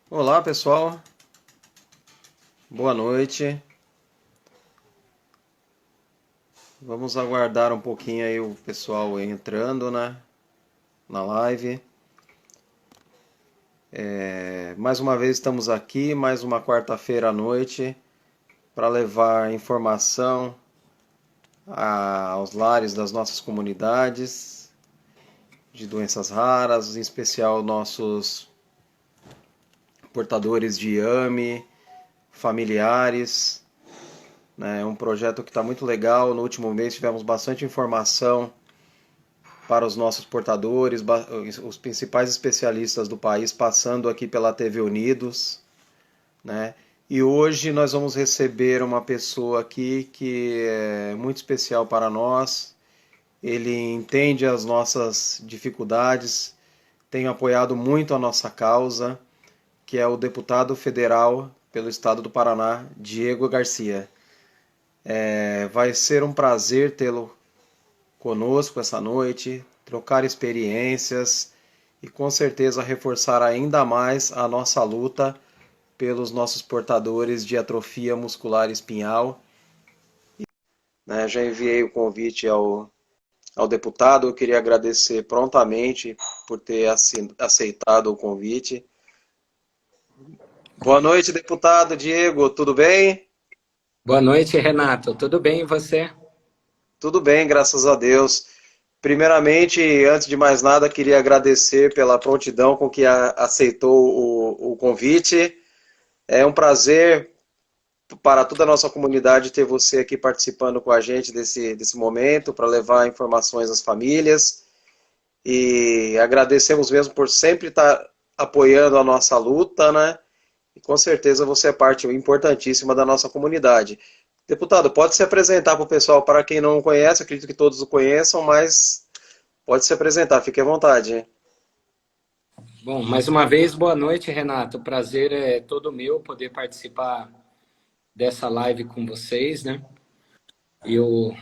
Olá, pessoal. Boa noite. Vamos aguardar um pouquinho aí o pessoal entrando, né, na live. Mais uma vez estamos aqui, mais uma quarta-feira à noite, para levar informação aos lares das nossas comunidades de doenças raras, em especial nossos portadores de IAME, familiares. Né? É um projeto que está muito legal. No último mês tivemos bastante informação para os nossos portadores, os principais especialistas do país passando aqui pela TV Unidos, né? E hoje nós vamos receber uma pessoa aqui que é muito especial para nós. Ele entende as nossas dificuldades, tem apoiado muito a nossa causa, que é o deputado federal pelo estado do Paraná, Diego Garcia. Vai ser um prazer tê-lo conosco essa noite, trocar experiências e com certeza reforçar ainda mais a nossa luta pelos nossos portadores de atrofia muscular espinhal. Né, já enviei o convite ao deputado, eu queria agradecer prontamente por ter aceitado o convite. Boa noite, deputado Diego, tudo bem? Boa noite, Renato. Tudo bem e você? Tudo bem, graças a Deus. Primeiramente, antes de mais nada, queria agradecer pela prontidão com que aceitou o convite. É um prazer para toda a nossa comunidade ter você aqui participando com a gente desse momento, para levar informações às famílias. E agradecemos mesmo por sempre estar apoiando a nossa luta, né? E com certeza você é parte importantíssima da nossa comunidade. Deputado, pode se apresentar para o pessoal, para quem não conhece, acredito que todos o conheçam, mas pode se apresentar, fique à vontade. Bom, mais uma vez, boa noite, Renato. O prazer é todo meu poder participar dessa live com vocês, né? Eu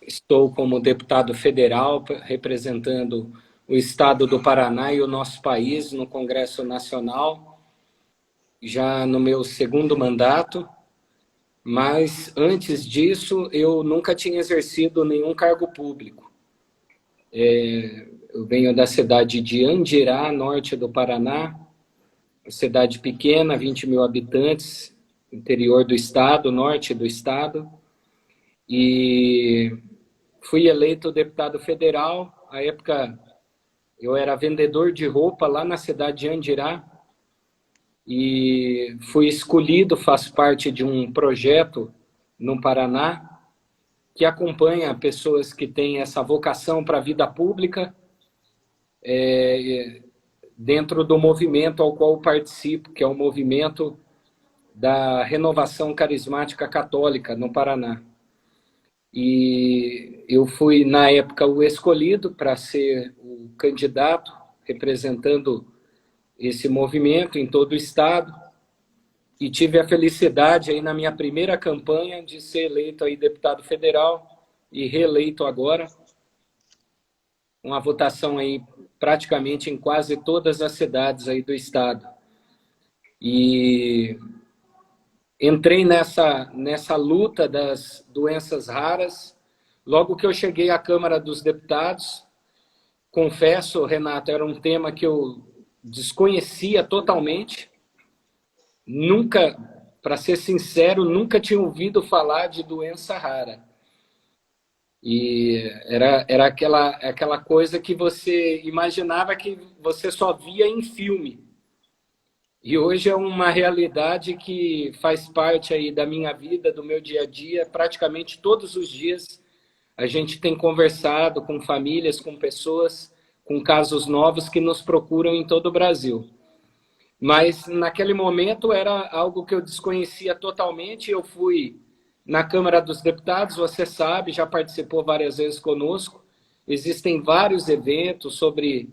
estou como deputado federal representando o estado do Paraná e o nosso país no Congresso Nacional, já no meu segundo mandato, mas antes disso eu nunca tinha exercido nenhum cargo público. Eu venho da cidade de Andirá, norte do Paraná, uma cidade pequena, 20 mil habitantes, interior do estado, norte do estado, e fui eleito deputado federal. À época, eu era vendedor de roupa lá na cidade de Andirá, e fui escolhido, faço parte de um projeto no Paraná, que acompanha pessoas que têm essa vocação para a vida pública, dentro do movimento ao qual participo, que é o movimento da Renovação Carismática Católica no Paraná. E eu fui, na época, o escolhido para ser o candidato representando esse movimento em todo o estado, e tive a felicidade aí na minha primeira campanha de ser eleito aí deputado federal e reeleito agora, uma votação aí praticamente em quase todas as cidades aí do estado. E entrei nessa luta das doenças raras. Logo que eu cheguei à Câmara dos Deputados, confesso, Renato, era um tema que eu desconhecia totalmente. Nunca, para ser sincero, nunca tinha ouvido falar de doença rara. E era aquela coisa que você imaginava que você só via em filme. E hoje é uma realidade que faz parte aí da minha vida, do meu dia a dia. Praticamente todos os dias a gente tem conversado com famílias, com pessoas, com casos novos que nos procuram em todo o Brasil. Mas naquele momento era algo que eu desconhecia totalmente. Eu fui na Câmara dos Deputados, você sabe, já participou várias vezes conosco. Existem vários eventos sobre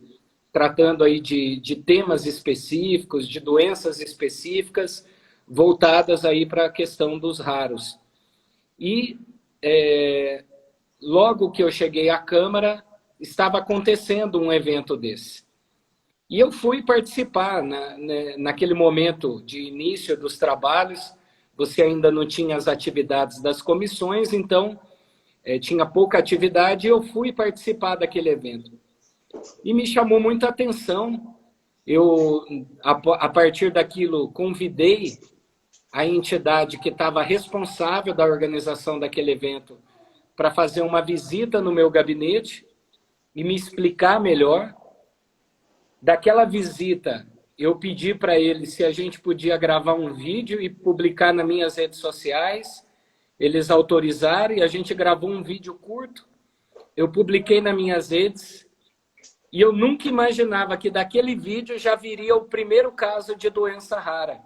tratando aí de temas específicos, de doenças específicas, voltadas aí para a questão dos raros. E logo que eu cheguei à Câmara, estava acontecendo um evento desse. E eu fui participar naquele momento de início dos trabalhos. Você ainda não tinha as atividades das comissões, então tinha pouca atividade, e eu fui participar daquele evento. E me chamou muita atenção. Eu, a partir daquilo, convidei a entidade que estava responsável da organização daquele evento para fazer uma visita no meu gabinete e me explicar melhor. Daquela visita, eu pedi para ele se a gente podia gravar um vídeo e publicar nas minhas redes sociais. Eles autorizaram e a gente gravou um vídeo curto. Eu publiquei nas minhas redes e eu nunca imaginava que daquele vídeo já viria o primeiro caso de doença rara,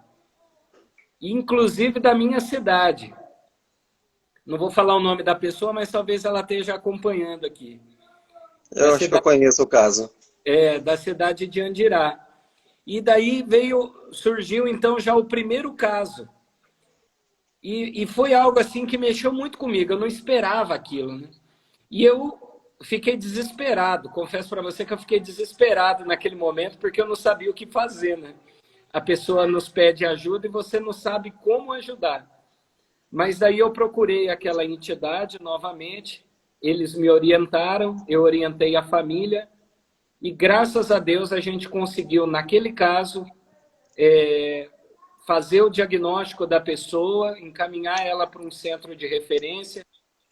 inclusive da minha cidade. Não vou falar o nome da pessoa, mas talvez ela esteja acompanhando aqui. Eu acho que eu conheço o caso. Da cidade de Andirá. E daí surgiu então já o primeiro caso. E foi algo assim que mexeu muito comigo, eu não esperava aquilo, né? E eu fiquei desesperado, confesso para você que eu fiquei desesperado naquele momento, porque eu não sabia o que fazer, né? A pessoa nos pede ajuda e você não sabe como ajudar. Mas daí eu procurei aquela entidade novamente, eles me orientaram, eu orientei a família, e graças a Deus a gente conseguiu, naquele caso, fazer o diagnóstico da pessoa, encaminhar ela para um centro de referência,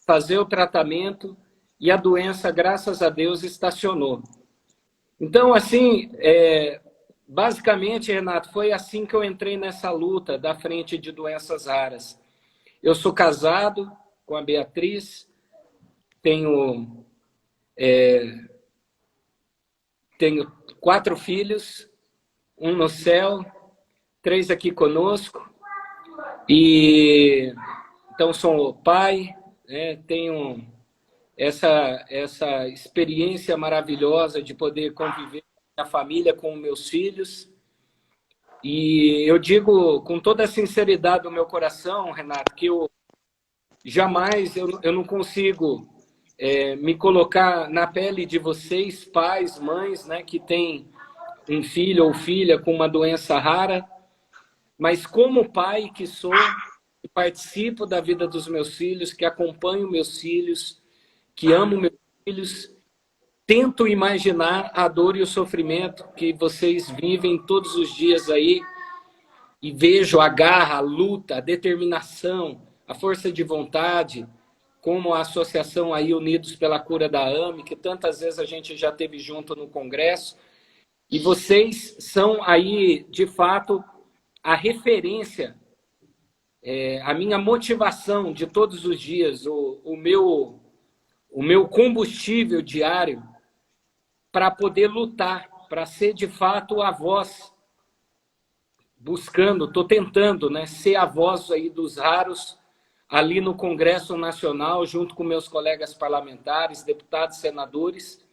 fazer o tratamento, e a doença, graças a Deus, estacionou. Então, assim, basicamente, Renato, foi assim que eu entrei nessa luta da frente de doenças raras. Eu sou casado com a Beatriz, tenho 4 filhos, um no céu, 3 aqui conosco. E então sou pai, né? Tenho essa experiência maravilhosa de poder conviver com a família, com meus filhos. E eu digo com toda a sinceridade do meu coração, Renato, que eu jamais, eu não consigo me colocar na pele de vocês, pais, mães, né, que têm um filho ou filha com uma doença rara, mas como pai que sou, que participo da vida dos meus filhos, que acompanho meus filhos, que amo meus filhos, tento imaginar a dor e o sofrimento que vocês vivem todos os dias aí, e vejo a garra, a luta, a determinação, a força de vontade, como a associação aí Unidos pela Cura da AME, que tantas vezes a gente já teve junto no Congresso, e vocês são aí, de fato, a referência, a minha motivação de todos os dias, o meu combustível diário para poder lutar, para ser, de fato, a voz, buscando, estou tentando, né, ser a voz aí dos raros, ali no Congresso Nacional, junto com meus colegas parlamentares, deputados, senadores,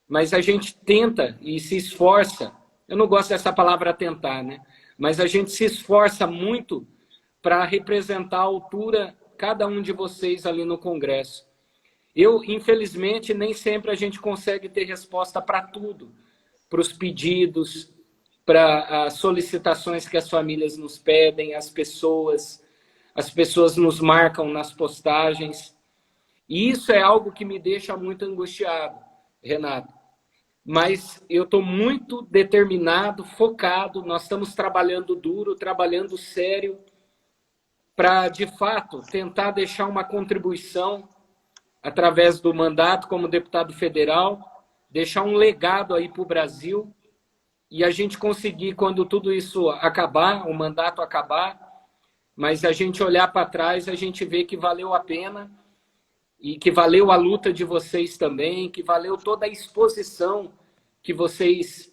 mas a gente tenta e se esforça, eu não gosto dessa palavra tentar, né? Mas a gente se esforça muito para representar a altura cada um de vocês ali no Congresso. Infelizmente, nem sempre a gente consegue ter resposta para tudo, para os pedidos, para as solicitações que as famílias nos pedem, as pessoas nos marcam nas postagens. E isso é algo que me deixa muito angustiado, Renato. Mas eu estou muito determinado, focado, nós estamos trabalhando duro, trabalhando sério, para, de fato, tentar deixar uma contribuição através do mandato como deputado federal, deixar um legado aí para o Brasil, e a gente conseguir, quando tudo isso acabar, o mandato acabar, mas a gente olhar para trás, a gente vê que valeu a pena, e que valeu a luta de vocês também, que valeu toda a exposição que vocês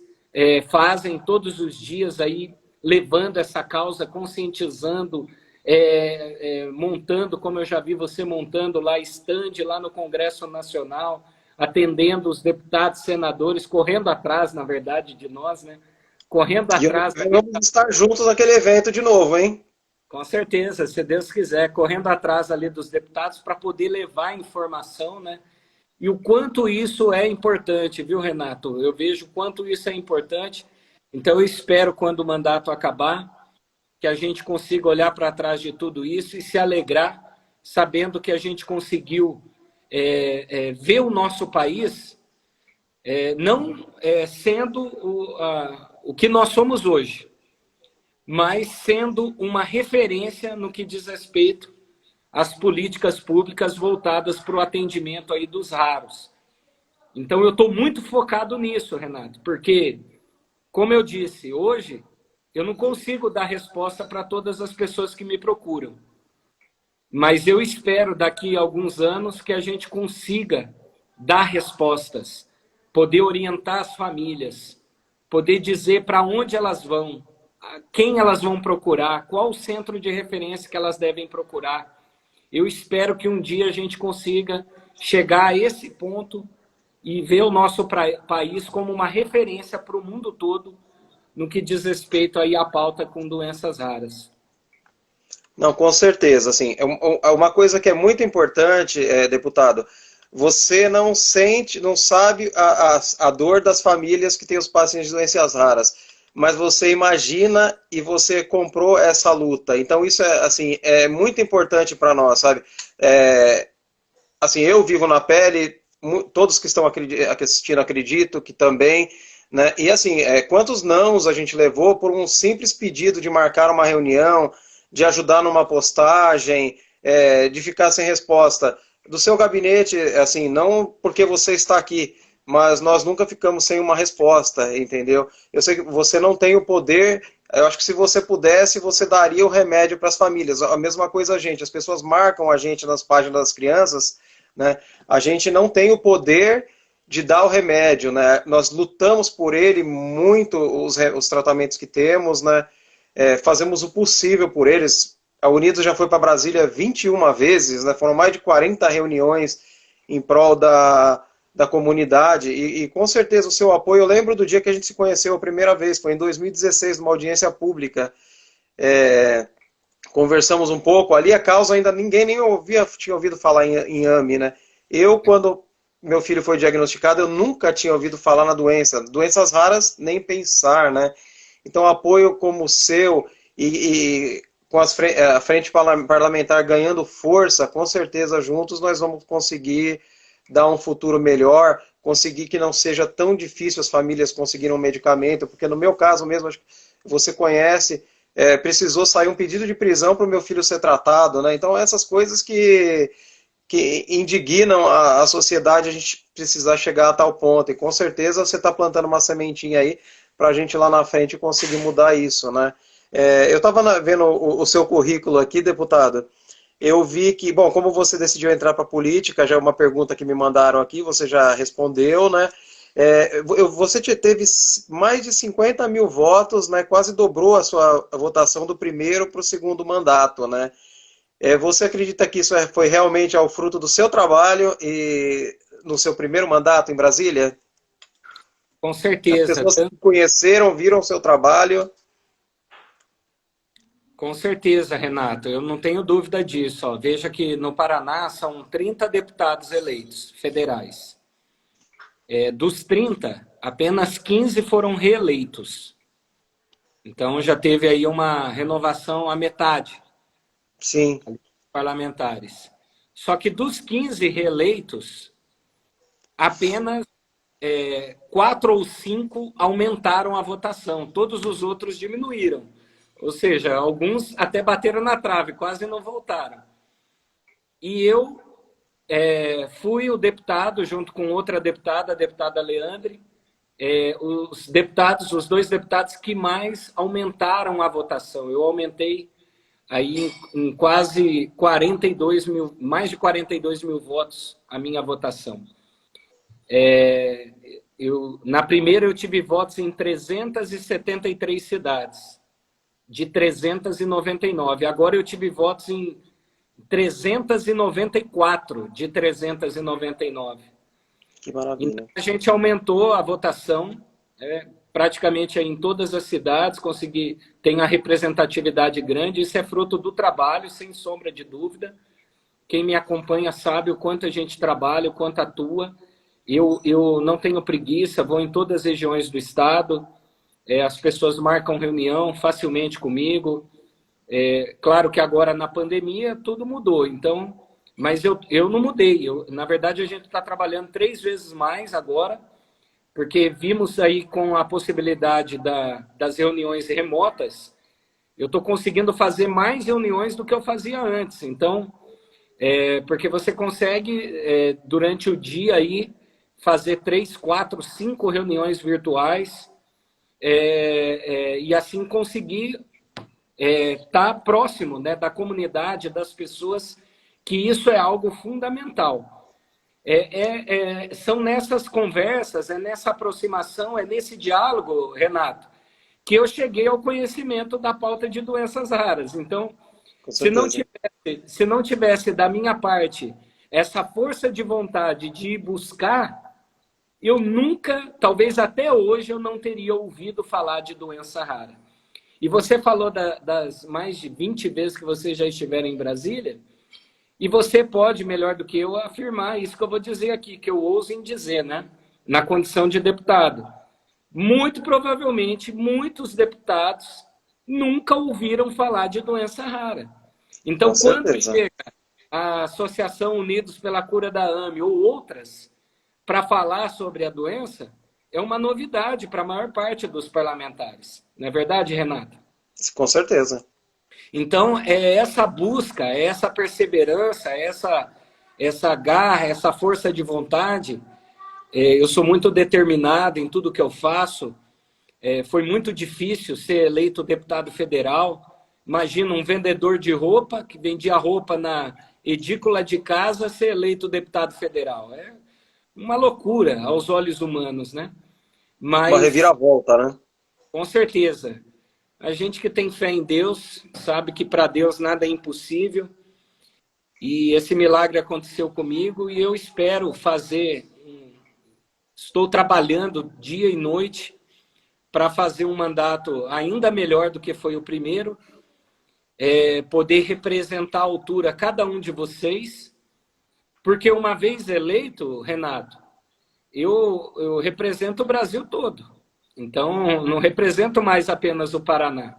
fazem todos os dias aí, levando essa causa, conscientizando, montando, como eu já vi você montando lá, stand lá no Congresso Nacional, atendendo os deputados, senadores, correndo atrás, na verdade, de nós, né? Correndo atrás. Vamos estar juntos naquele evento de novo, hein? Com certeza, se Deus quiser, correndo atrás ali dos deputados para poder levar informação, né? E o quanto isso é importante, viu, Renato? Eu vejo o quanto isso é importante. Então, eu espero, quando o mandato acabar, que a gente consiga olhar para trás de tudo isso e se alegrar, sabendo que a gente conseguiu ver o nosso país não sendo o que nós somos hoje, mas sendo uma referência no que diz respeito às políticas públicas voltadas para o atendimento aí dos raros. Então, eu estou muito focado nisso, Renato, porque, como eu disse, hoje eu não consigo dar resposta para todas as pessoas que me procuram. Mas eu espero, daqui a alguns anos, que a gente consiga dar respostas, poder orientar as famílias, poder dizer para onde elas vão, quem elas vão procurar, qual o centro de referência que elas devem procurar. Eu espero que um dia a gente consiga chegar a esse ponto e ver o nosso país como uma referência para o mundo todo no que diz respeito aí à pauta com doenças raras. Não, com certeza. Assim, uma coisa que é muito importante, deputado, você não sente, não sabe a dor das famílias que têm os pacientes de doenças raras, mas você imagina e você comprou essa luta. Então isso é assim, é muito importante para nós, sabe? Assim, eu vivo na pele, todos que estão assistindo acredito que também, né? E assim, quantos nãos a gente levou por um simples pedido de marcar uma reunião, de ajudar numa postagem, de ficar sem resposta. Do seu gabinete, assim, não porque você está aqui, mas nós nunca ficamos sem uma resposta, entendeu? Eu sei que você não tem o poder, eu acho que se você pudesse, você daria o remédio para as famílias. A mesma coisa a gente, as pessoas marcam a gente nas páginas das crianças, né? A gente não tem o poder de dar o remédio, né? Nós lutamos por ele muito, os tratamentos que temos, né? Fazemos o possível por eles. A Unidos já foi para Brasília 21 vezes, né? Foram mais de 40 reuniões em prol da comunidade e com certeza o seu apoio. Eu lembro do dia que a gente se conheceu a primeira vez, foi em 2016, numa audiência pública. Conversamos um pouco, ali a causa ainda ninguém nem tinha ouvido falar em AME, né? Eu, quando meu filho foi diagnosticado, eu nunca tinha ouvido falar na doença. Doenças raras, nem pensar, né? Então, apoio como o seu e com a frente parlamentar ganhando força, com certeza juntos nós vamos conseguir dar um futuro melhor, conseguir que não seja tão difícil as famílias conseguirem um medicamento, porque no meu caso mesmo, acho que você conhece, precisou sair um pedido de prisão para o meu filho ser tratado, né? Então, essas coisas que indignam a sociedade, a gente precisar chegar a tal ponto. E com certeza você está plantando uma sementinha aí para a gente lá na frente conseguir mudar isso, né? Eu estava vendo o seu currículo aqui, deputado. Eu vi que, bom, como você decidiu entrar para a política, já é uma pergunta que me mandaram aqui, você já respondeu, né? Você teve mais de 50 mil votos, né? Quase dobrou a sua votação do primeiro para o segundo mandato, né? Você acredita que isso foi realmente ao fruto do seu trabalho e no seu primeiro mandato em Brasília? Com As certeza. pessoas que conheceram, viram o seu trabalho. Com certeza, Renato. Eu não tenho dúvida disso. Ó. Veja que no Paraná são 30 deputados eleitos federais. Dos 30, apenas 15 foram reeleitos. Então já teve aí uma renovação à metade. Sim. Parlamentares. Só que dos 15 reeleitos, apenas 4 ou 5 aumentaram a votação. Todos os outros diminuíram. Ou seja, alguns até bateram na trave, quase não voltaram. E eu fui o deputado, junto com outra deputada, a deputada Leandre, os dois deputados que mais aumentaram a votação. Eu aumentei aí em quase 42 mil, mais de 42 mil votos a minha votação. Na primeira eu tive votos em 373 cidades, de 399. Agora eu tive votos em 394 de 399. Que maravilha. Então, a gente aumentou a votação, praticamente em todas as cidades, tem a representatividade grande. Isso é fruto do trabalho, sem sombra de dúvida. quem me acompanha sabe o quanto a gente trabalha, o quanto atua. Eu não tenho preguiça, vou em todas as regiões do estado, as pessoas marcam reunião facilmente comigo. Claro que agora na pandemia tudo mudou, então, mas eu não mudei. Na verdade, a gente está trabalhando 3 vezes mais agora, porque vimos aí com a possibilidade das reuniões remotas, eu estou conseguindo fazer mais reuniões do que eu fazia antes. Então, porque você consegue, durante o dia, aí, fazer 3, 4, 5 reuniões virtuais e assim conseguir estar próximo, né, da comunidade, das pessoas, que isso é algo fundamental. São nessas conversas, nessa aproximação, nesse diálogo, Renato, que eu cheguei ao conhecimento da pauta de doenças raras. Então, Com certeza. se não tivesse da minha parte essa força de vontade de ir buscar, eu nunca, talvez até hoje, eu não teria ouvido falar de doença rara. E você falou das mais de 20 vezes que você já estiver em Brasília, e você pode, melhor do que eu, afirmar isso que eu vou dizer aqui, que eu ouso em dizer, né? Na condição de deputado. Muito provavelmente, muitos deputados nunca ouviram falar de doença rara. Então, Com quando certeza. chega a Associação Unidos pela Cura da AME ou outras para falar sobre a doença, é uma novidade para a maior parte dos parlamentares. Não é verdade, Renata? Com certeza. Então, é essa busca, é essa perseverança, essa garra, essa força de vontade. Eu sou muito determinado em tudo que eu faço. Foi muito difícil ser eleito deputado federal. Imagina um vendedor de roupa, que vendia roupa na edícula de casa, ser eleito deputado federal. É uma loucura aos olhos humanos, né? Uma Mas, reviravolta, né? com certeza, a gente que tem fé em Deus sabe que para Deus nada é impossível. E esse milagre aconteceu comigo e eu espero fazer. Estou trabalhando dia e noite para fazer um mandato ainda melhor do que foi o primeiro, poder representar à altura cada um de vocês, porque uma vez eleito, Renato, eu represento o Brasil todo. Então, não represento mais apenas o Paraná.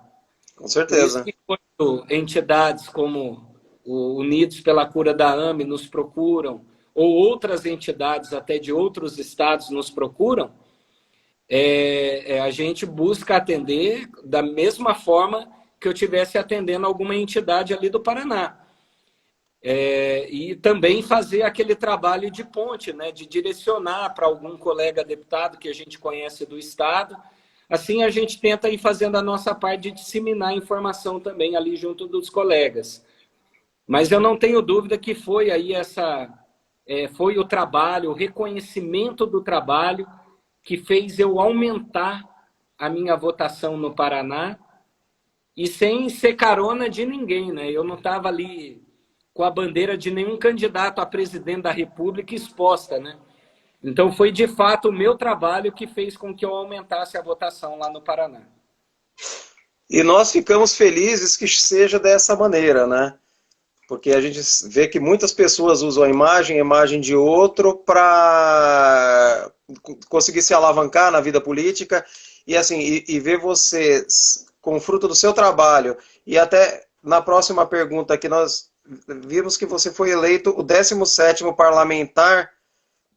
Com Por isso certeza. que quando entidades como o Unidos pela Cura da AME nos procuram, ou outras entidades até de outros estados nos procuram, a gente busca atender da mesma forma que eu estivesse atendendo alguma entidade ali do Paraná. E também fazer aquele trabalho de ponte, né, de direcionar para algum colega deputado que a gente conhece do estado. Assim a gente tenta ir fazendo a nossa parte de disseminar informação também ali junto dos colegas. Mas eu não tenho dúvida que foi aí foi o trabalho, o reconhecimento do trabalho que fez eu aumentar a minha votação no Paraná e sem ser carona de ninguém, né? Eu não estava ali com a bandeira de nenhum candidato a presidente da República exposta, né? Então foi de fato o meu trabalho que fez com que eu aumentasse a votação lá no Paraná. E nós ficamos felizes que seja dessa maneira, né? Porque a gente vê que muitas pessoas usam a imagem de outro, para conseguir se alavancar na vida política e assim e ver você com o fruto do seu trabalho. E até na próxima pergunta que nós vimos que você foi eleito o 17º parlamentar,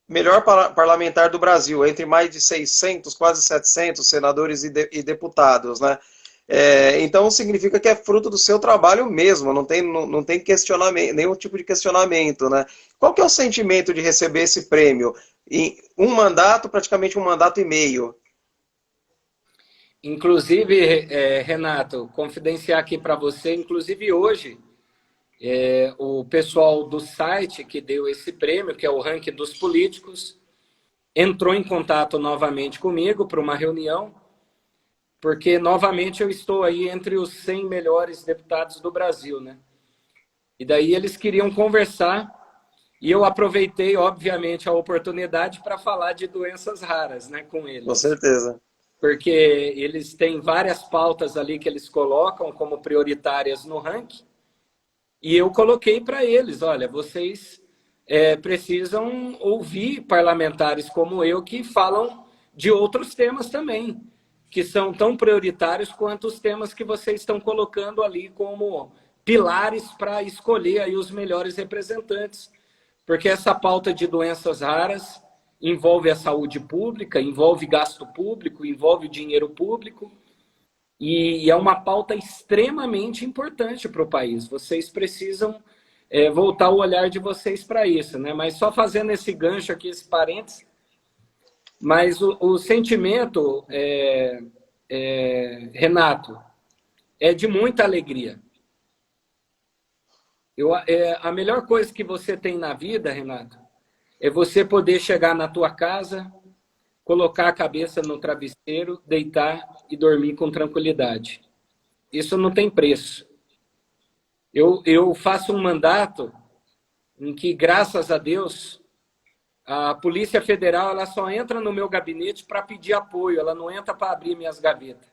melhor parlamentar do Brasil, entre mais de 600, quase 700 senadores e deputados, né? Então significa que é fruto do seu trabalho mesmo, não tem questionamento, nenhum tipo de questionamento, né? Qual que é o sentimento de receber esse prêmio? Em um mandato, praticamente um mandato e meio. Inclusive, Renato, confidenciar aqui para você, inclusive hoje, o pessoal do site que deu esse prêmio, que é o ranking dos políticos, entrou em contato novamente comigo para uma reunião, porque novamente eu estou aí entre os 100 melhores deputados do Brasil, né? E daí eles queriam conversar e eu aproveitei, obviamente, a oportunidade para falar de doenças raras, né, com Com eles. certeza. Porque eles têm várias pautas ali que eles colocam como prioritárias no ranking. E eu coloquei para eles, olha, vocês precisam ouvir parlamentares como eu que falam de outros temas também, que são tão prioritários quanto os temas que vocês estão colocando ali como pilares para escolher aí os melhores representantes. Porque essa pauta de doenças raras envolve a saúde pública, envolve gasto público, envolve dinheiro público, e é uma pauta extremamente importante para o país. Vocês precisam voltar o olhar de vocês para isso, né? Mas só fazendo esse gancho aqui, esse parênteses, mas o sentimento, Renato, é de muita alegria. A melhor coisa que você tem na vida, Renato, é você poder chegar na tua casa, colocar a cabeça no travesseiro, deitar e dormir com tranquilidade. Isso não tem preço. Eu faço um mandato em que, graças a Deus, a Polícia Federal ela só entra no meu gabinete para pedir apoio, ela não entra para abrir minhas gavetas.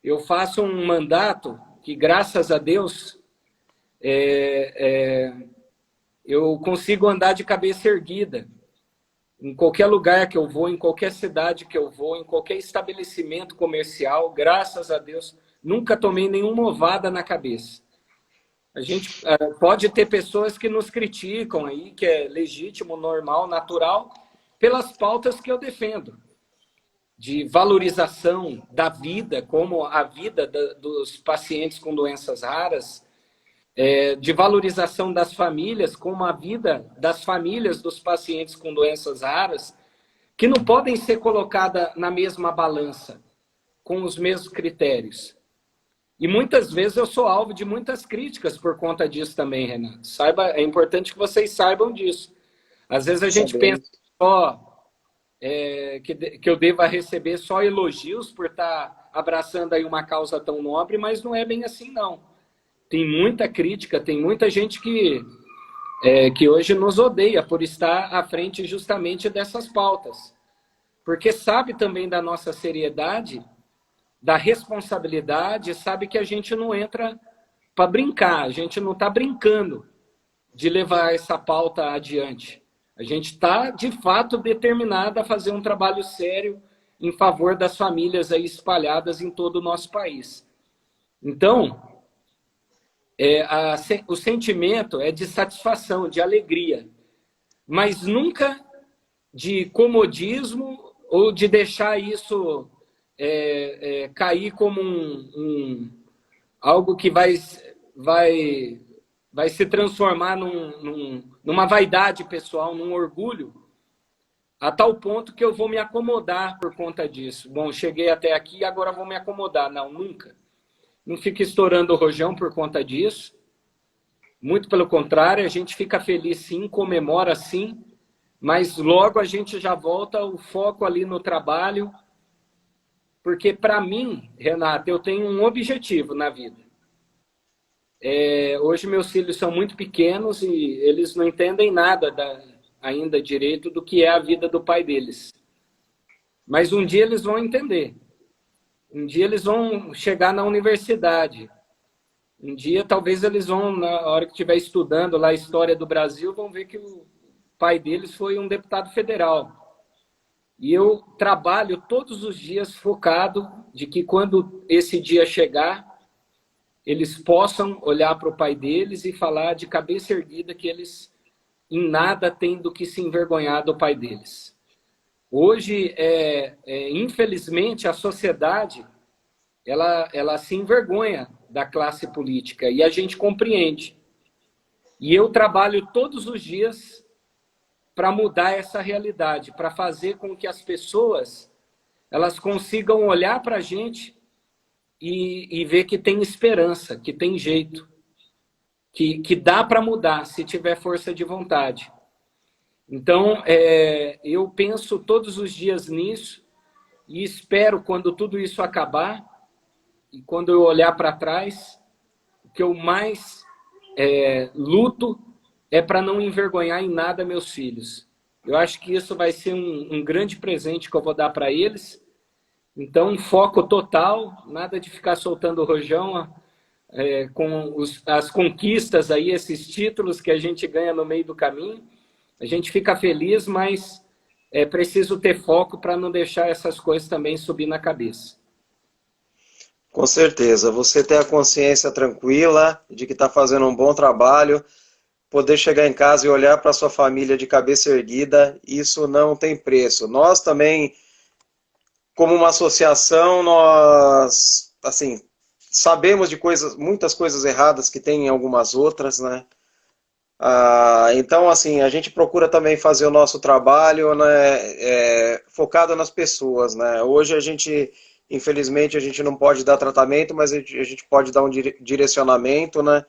Eu faço um mandato que, graças a Deus, eu consigo andar de cabeça erguida. Em qualquer lugar que eu vou, em qualquer cidade que eu vou, em qualquer estabelecimento comercial, graças a Deus, nunca tomei nenhuma ovada na cabeça. A gente pode ter pessoas que nos criticam aí, que é legítimo, normal, natural, pelas pautas que eu defendo, de valorização da vida, como a vida dos pacientes com doenças raras, de valorização das famílias, como a vida das famílias dos pacientes com doenças raras, que não podem ser colocadas na mesma balança, com os mesmos critérios. E muitas vezes eu sou alvo de muitas críticas por conta disso também, Renato. É importante que vocês saibam disso. Às vezes a gente pensa só que eu deva receber só elogios por estar abraçando aí uma causa tão nobre, mas não é bem assim, não. Tem muita crítica, tem muita gente que hoje nos odeia por estar à frente justamente dessas pautas. Porque sabe também da nossa seriedade, da responsabilidade, sabe que a gente não entra para brincar, a gente não está brincando de levar essa pauta adiante. A gente está, de fato, determinado a fazer um trabalho sério em favor das famílias aí espalhadas em todo o nosso país. Então, o sentimento é de satisfação, de alegria, mas nunca de comodismo ou de deixar isso cair como algo que vai se transformar numa vaidade pessoal, num orgulho, a tal ponto que eu vou me acomodar por conta disso. Bom, cheguei até aqui, agora vou me acomodar. Não, nunca. Não fica estourando o rojão por conta disso. Muito pelo contrário, a gente fica feliz sim, comemora sim, mas logo a gente já volta o foco ali no trabalho, porque para mim, Renato, eu tenho um objetivo na vida. Hoje meus filhos são muito pequenos e eles não entendem nada ainda direito do que é a vida do pai deles. Mas um dia eles vão entender. Um dia eles vão chegar na universidade. Um dia talvez eles vão, na hora que estiver estudando lá a história do Brasil, vão ver que o pai deles foi um deputado federal. E eu trabalho todos os dias focado de que quando esse dia chegar, eles possam olhar para o pai deles e falar de cabeça erguida que eles em nada têm do que se envergonhar do pai deles. Hoje, infelizmente, a sociedade ela se envergonha da classe política e a gente compreende. E eu trabalho todos os dias para mudar essa realidade, para fazer com que as pessoas elas consigam olhar para a gente e ver que tem esperança, que tem jeito, que dá para mudar se tiver força de vontade. Então, eu penso todos os dias nisso e espero, quando tudo isso acabar, e quando eu olhar para trás, o que eu mais luto é para não envergonhar em nada meus filhos. Eu acho que isso vai ser um grande presente que eu vou dar para eles. Então, foco total, nada de ficar soltando o rojão com as conquistas aí, esses títulos que a gente ganha no meio do caminho. A gente fica feliz, mas é preciso ter foco para não deixar essas coisas também subir na cabeça. Com certeza, você ter a consciência tranquila de que está fazendo um bom trabalho, poder chegar em casa e olhar para sua família de cabeça erguida, isso não tem preço. Nós também, como uma associação, nós, assim, sabemos de coisas, muitas coisas erradas que tem em algumas outras, né? Então, assim, a gente procura também fazer o nosso trabalho, né, focado nas pessoas, né? Hoje a gente, infelizmente, a gente não pode dar tratamento, mas a gente pode dar um direcionamento, né,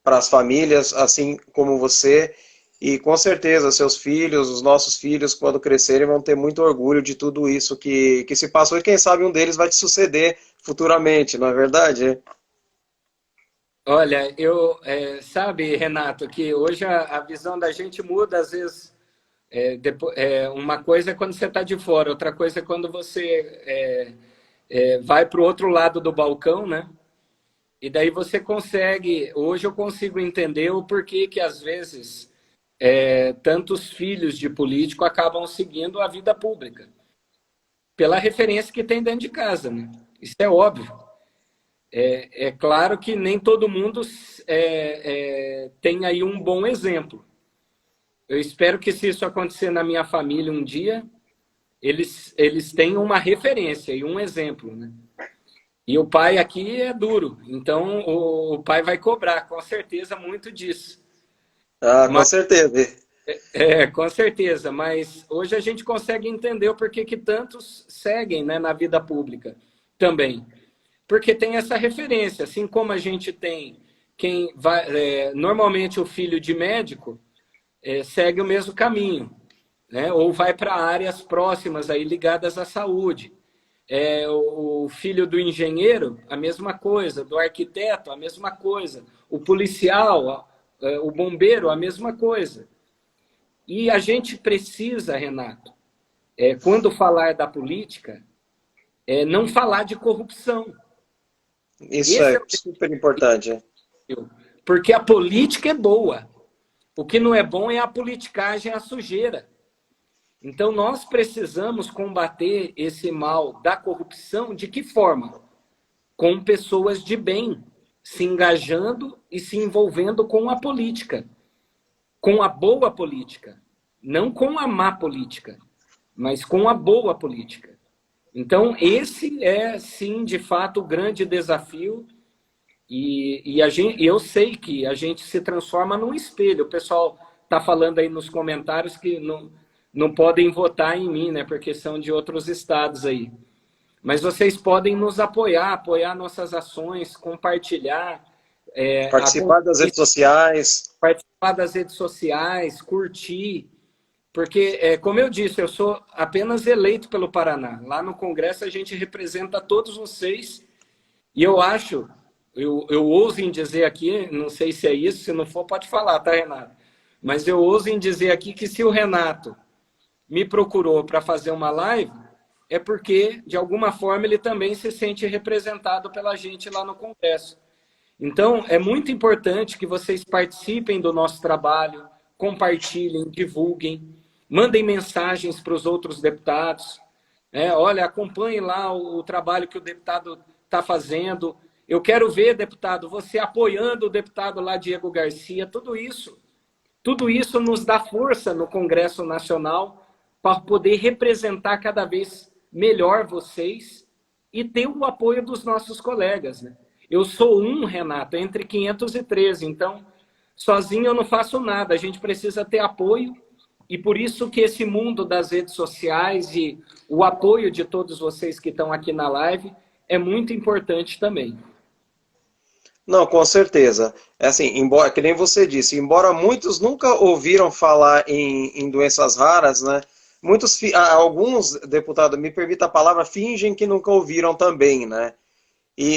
para as famílias, assim como você. E com certeza, seus filhos, os nossos filhos, quando crescerem, vão ter muito orgulho de tudo isso que se passou. E quem sabe um deles vai te suceder futuramente, não é verdade? Olha, sabe, Renato, que hoje a visão da gente muda, às vezes, uma coisa é quando você está de fora, outra coisa é quando você vai para o outro lado do balcão, né? E daí você consegue, hoje eu consigo entender o porquê que às vezes tantos filhos de político acabam seguindo a vida pública, pela referência que tem dentro de casa, né? Isso é óbvio. É claro que nem todo mundo tem aí um bom exemplo. Eu espero que se isso acontecer na minha família um dia, eles tenham uma referência e um exemplo, né? E o pai aqui é duro, então o pai vai cobrar, com certeza, muito disso. Ah, com Mas, certeza. com certeza, mas hoje a gente consegue entender o porquê que tantos seguem, né, na vida pública também. Porque tem essa referência, assim como a gente tem quem vai. Normalmente o filho de médico segue o mesmo caminho, né? Ou vai para áreas próximas aí ligadas à saúde. O filho do engenheiro, a mesma coisa, do arquiteto, a mesma coisa, o policial, o bombeiro, a mesma coisa. E a gente precisa, Renato, quando falar da política, não falar de corrupção. Isso Esse é é o super importante. desafio. Porque a política é boa. O que não é bom é a politicagem, a sujeira. Então, nós precisamos combater esse mal da corrupção de que forma? Com pessoas de bem, se engajando e se envolvendo com a política, com a boa política, não com a má política, mas com a boa política. Então, esse é, sim, de fato, o grande desafio. E eu sei que a gente se transforma num espelho. O pessoal está falando aí nos comentários que não podem votar em mim, né? Porque são de outros estados aí. Mas vocês podem nos apoiar, apoiar nossas ações, compartilhar, Participar das redes sociais. participar das redes sociais, curtir. Porque, como eu disse, eu sou apenas eleito pelo Paraná. Lá no Congresso a gente representa todos vocês. E eu acho, eu ouso em dizer aqui, não sei se é isso, se não for, pode falar, tá, Renato? Mas eu ouso em dizer aqui que se o Renato me procurou para fazer uma live, é porque, de alguma forma, ele também se sente representado pela gente lá no Congresso. Então, é muito importante que vocês participem do nosso trabalho, compartilhem, divulguem, mandem mensagens para os outros deputados. Olha, acompanhe lá o trabalho que o deputado está fazendo. Eu quero ver, deputado, você apoiando o deputado lá, Diego Garcia, tudo isso nos dá força no Congresso Nacional para poder representar cada vez melhor vocês e ter o apoio dos nossos colegas, né? Eu sou um, Renato, entre 513, então sozinho eu não faço nada, a gente precisa ter apoio e por isso que esse mundo das redes sociais e o apoio de todos vocês que estão aqui na live é muito importante também. Não, com certeza. É assim, embora, que nem você disse, embora muitos nunca ouviram falar em doenças raras, né? Alguns deputados, me permita a palavra, fingem que nunca ouviram também, né?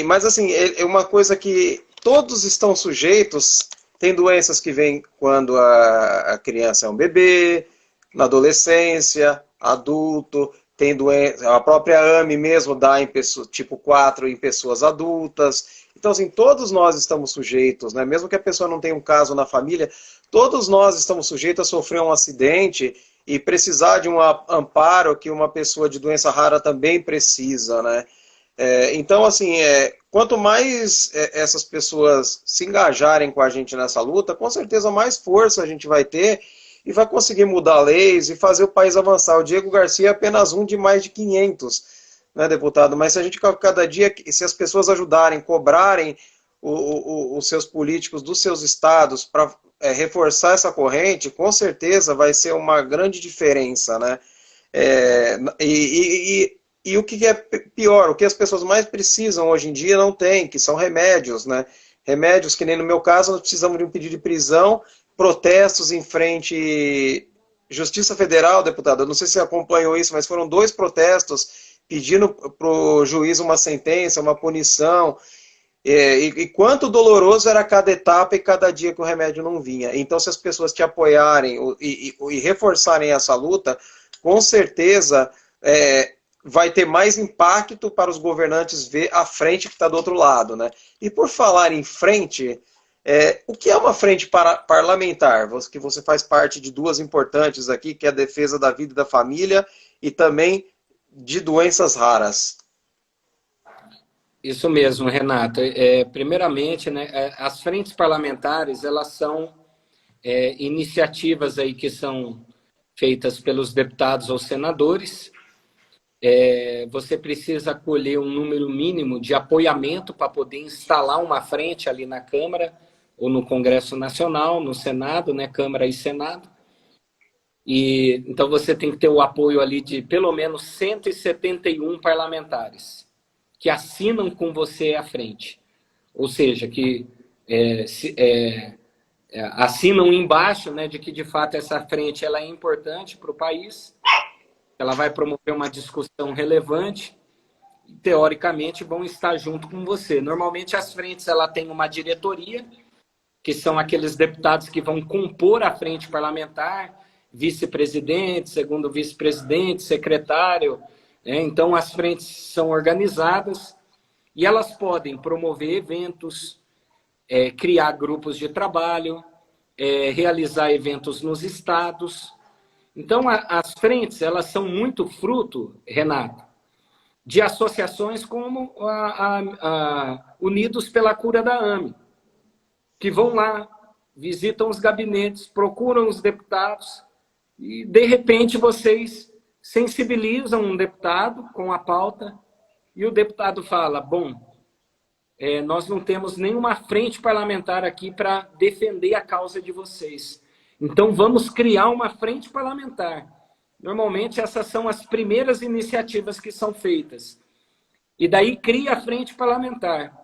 Mas assim, é uma coisa que todos estão sujeitos. Tem doenças que vêm quando a criança é um bebê, na adolescência, adulto. tem doença, a própria AME mesmo dá em pessoas, tipo 4 em pessoas adultas. Então, assim, todos nós estamos sujeitos, né? Mesmo que a pessoa não tenha um caso na família, todos nós estamos sujeitos a sofrer um acidente e precisar de um amparo que uma pessoa de doença rara também precisa, né? Então, assim, quanto mais essas pessoas se engajarem com a gente nessa luta, com certeza mais força a gente vai ter e vai conseguir mudar leis e fazer o país avançar. O Diego Garcia é apenas um de mais de 500, né, deputado? Mas se a gente, cada dia, se as pessoas ajudarem, cobrarem os seus políticos dos seus estados para reforçar essa corrente, com certeza vai ser uma grande diferença, né? E o que é pior, o que as pessoas mais precisam hoje em dia não tem, que são remédios, né? Remédios que nem no meu caso, nós precisamos de um pedido de prisão, protestos em frente Justiça Federal, deputado. Eu não sei se você acompanhou isso, mas foram 2 protestos pedindo para o juiz uma sentença, uma punição. E quanto doloroso era cada etapa e cada dia que o remédio não vinha. Então, se as pessoas te apoiarem e reforçarem essa luta, com certeza vai ter mais impacto para os governantes ver a frente que está do outro lado, né? E por falar em frente, o que é uma frente parlamentar? Que você faz parte de 2 importantes aqui, que é a defesa da vida e da família e também de doenças raras. Isso mesmo, Renato. Primeiramente, né, as frentes parlamentares, elas são iniciativas aí que são feitas pelos deputados ou senadores. Você precisa colher um número mínimo de apoiamento para poder instalar uma frente ali na Câmara ou no Congresso Nacional, no Senado, né, Câmara e Senado. E então você tem que ter o apoio ali de pelo menos 171 parlamentares que assinam com você à frente. Ou seja, que assinam embaixo, né, de que de fato essa frente ela é importante para o país, ela vai promover uma discussão relevante e, teoricamente, vão estar junto com você. Normalmente as frentes ela têm uma diretoria, que são aqueles deputados que vão compor a frente parlamentar, vice-presidente, segundo vice-presidente, secretário. Então, as frentes são organizadas e elas podem promover eventos, criar grupos de trabalho, realizar eventos nos estados. Então, as frentes elas são muito fruto, Renato, de associações como a Unidos pela Cura da AME, que vão lá, visitam os gabinetes, procuram os deputados e, de repente, vocês sensibilizam um deputado com a pauta e o deputado fala, bom, nós não temos nenhuma frente parlamentar aqui para defender a causa de vocês. Então, vamos criar uma frente parlamentar. Normalmente, essas são as primeiras iniciativas que são feitas. E daí cria a frente parlamentar.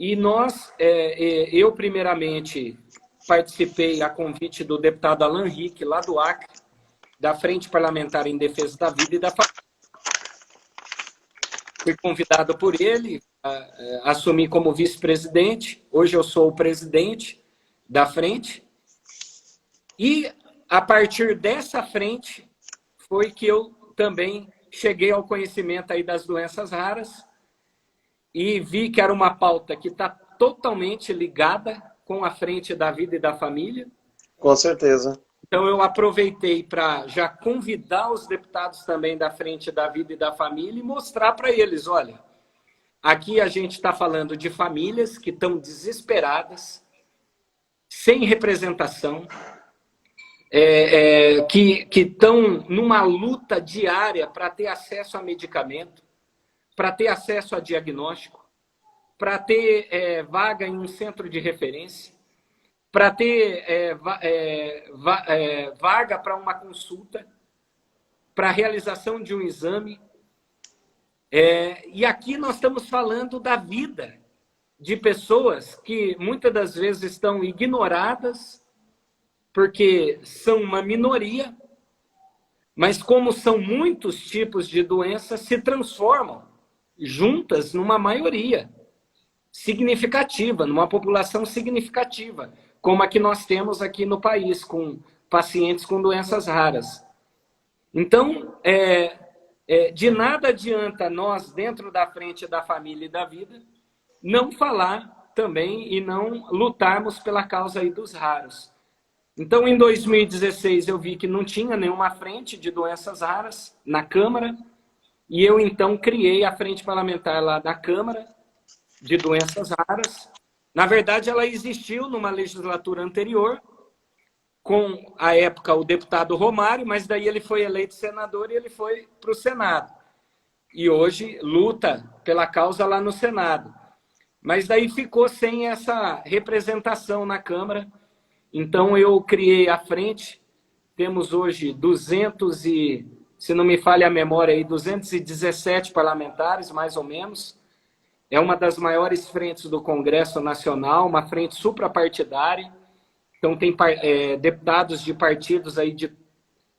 E nós, eu primeiramente, participei a convite do deputado Alan Rick, lá do Acre, da Frente Parlamentar em Defesa da Vida e da Família. Fui convidado por ele a assumir como vice-presidente. Hoje eu sou o presidente da frente. E, a partir dessa frente, foi que eu também cheguei ao conhecimento aí das doenças raras e vi que era uma pauta que está totalmente ligada com a frente da vida e da família. Com certeza. Então, eu aproveitei para já convidar os deputados também da frente da vida e da família e mostrar para eles, olha, aqui a gente está falando de famílias que estão desesperadas, sem representação, que estão numa luta diária para ter acesso a medicamento, para ter acesso a diagnóstico, para ter vaga em um centro de referência, para ter vaga para uma consulta, para a realização de um exame. E aqui nós estamos falando da vida de pessoas que muitas das vezes estão ignoradas, porque são uma minoria, mas como são muitos tipos de doenças, se transformam juntas numa maioria significativa, numa população significativa, como a que nós temos aqui no país, com pacientes com doenças raras. Então, de nada adianta nós, dentro da frente da família e da vida, não falar também e não lutarmos pela causa aí dos raros. Então, em 2016, eu vi que não tinha nenhuma frente de doenças raras na Câmara, e eu, então, criei a frente parlamentar lá da Câmara de doenças raras. Na verdade, ela existiu numa legislatura anterior, com, à época, o deputado Romário, mas daí ele foi eleito senador e ele foi para o Senado. E hoje luta pela causa lá no Senado. Mas daí ficou sem essa representação na Câmara. Então eu criei a frente. Temos hoje 200 e, se não me falha a memória, aí, 217 parlamentares, mais ou menos. É uma das maiores frentes do Congresso Nacional, uma frente suprapartidária. Então tem deputados de partidos aí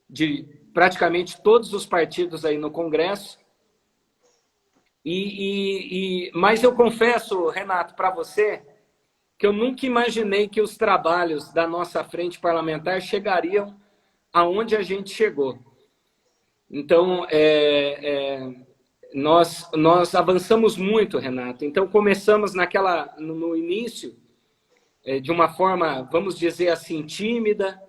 de praticamente todos os partidos aí no Congresso. Mas eu confesso, Renato, para você, que eu nunca imaginei que os trabalhos da nossa frente parlamentar chegariam aonde a gente chegou. Então, nós avançamos muito, Renato. Então, começamos no início, de uma forma, vamos dizer assim, tímida.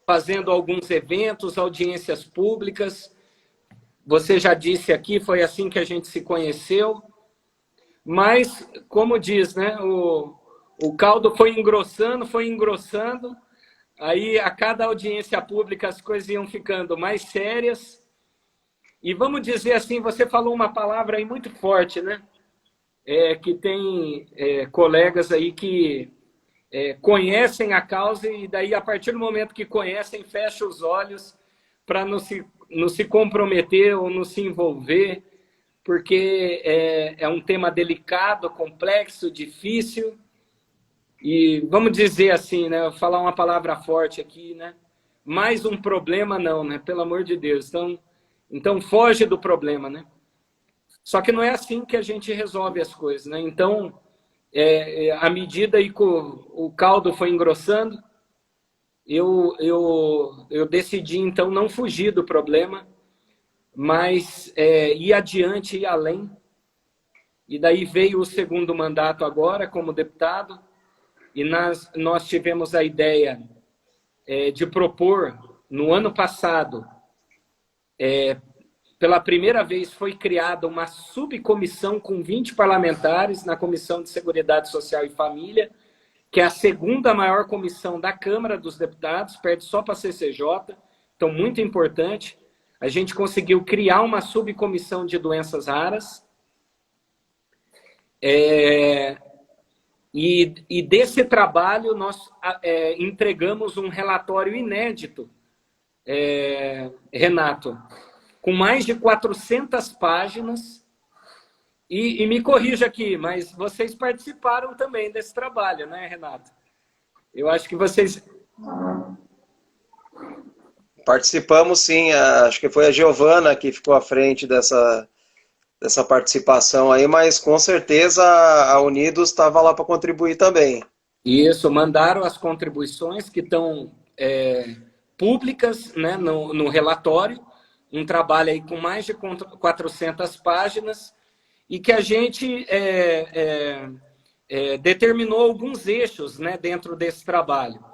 Fazendo alguns eventos, audiências públicas. Você já disse aqui, foi assim que a gente se conheceu. Mas, como diz, né, o caldo foi engrossando. Aí, a cada audiência pública, as coisas iam ficando mais sérias. E vamos dizer assim, você falou uma palavra aí muito forte, né? Que tem colegas aí que conhecem a causa e daí, a partir do momento que conhecem, fecham os olhos para não se comprometer ou não se envolver, porque é um tema delicado, complexo, difícil. E vamos dizer assim, né? Vou falar uma palavra forte aqui, né? Mais um problema não, né? Pelo amor de Deus. Então foge do problema, né? Só que não é assim que a gente resolve as coisas, né? Então, à medida que o caldo foi engrossando, eu decidi, então, não fugir do problema, mas ir adiante, ir além. E daí veio o segundo mandato agora, como deputado, e nós tivemos a ideia de propor, no ano passado, pela primeira vez foi criada uma subcomissão com 20 parlamentares na Comissão de Seguridade Social e Família, que é a segunda maior comissão da Câmara dos Deputados, perde só para a CCJ, então muito importante. A gente conseguiu criar uma subcomissão de doenças raras. E desse trabalho nós entregamos um relatório inédito, Renato, com mais de 400 páginas. E me corrija aqui, mas vocês participaram também desse trabalho, né, Renato? Eu acho que vocês... Participamos, sim. Acho que foi a Giovana que ficou à frente dessa participação aí, mas com certeza a Unidos estava lá para contribuir também. Isso, mandaram as contribuições que estão públicas, né, no relatório, um trabalho aí com mais de 400 páginas, e que a gente determinou alguns eixos, né, dentro desse trabalho.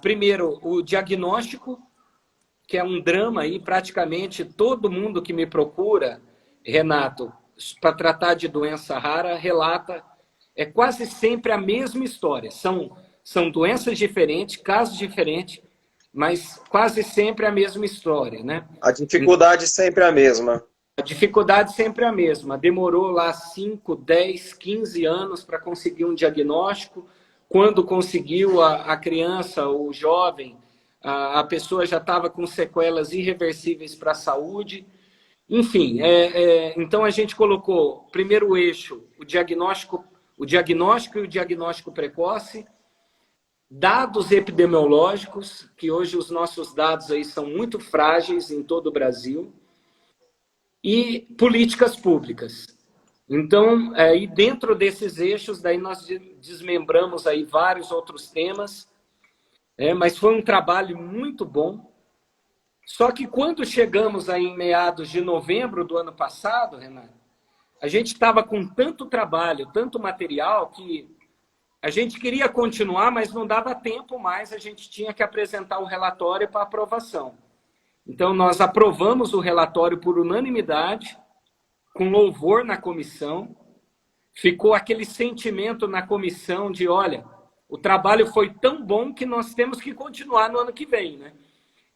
Primeiro, o diagnóstico, que é um drama aí, praticamente todo mundo que me procura, Renato, para tratar de doença rara, relata, quase sempre a mesma história. São doenças diferentes, casos diferentes, mas quase sempre a mesma história, né? A dificuldade sempre a mesma. A dificuldade sempre a mesma. Demorou lá 5, 10, 15 anos para conseguir um diagnóstico. Quando conseguiu, a criança, o jovem, a pessoa já estava com sequelas irreversíveis para a saúde. Enfim, então a gente colocou, primeiro eixo, o diagnóstico e o diagnóstico precoce, dados epidemiológicos, que hoje os nossos dados aí são muito frágeis em todo o Brasil, e políticas públicas. Então, aí dentro desses eixos, daí nós desmembramos aí vários outros temas, mas foi um trabalho muito bom. Só que quando chegamos aí em meados de novembro do ano passado, Renato, a gente estava com tanto trabalho, tanto material, que a gente queria continuar, mas não dava tempo mais, a gente tinha que apresentar o relatório para aprovação. Então, nós aprovamos o relatório por unanimidade, com louvor na comissão. Ficou aquele sentimento na comissão de, olha, o trabalho foi tão bom que nós temos que continuar no ano que vem, né?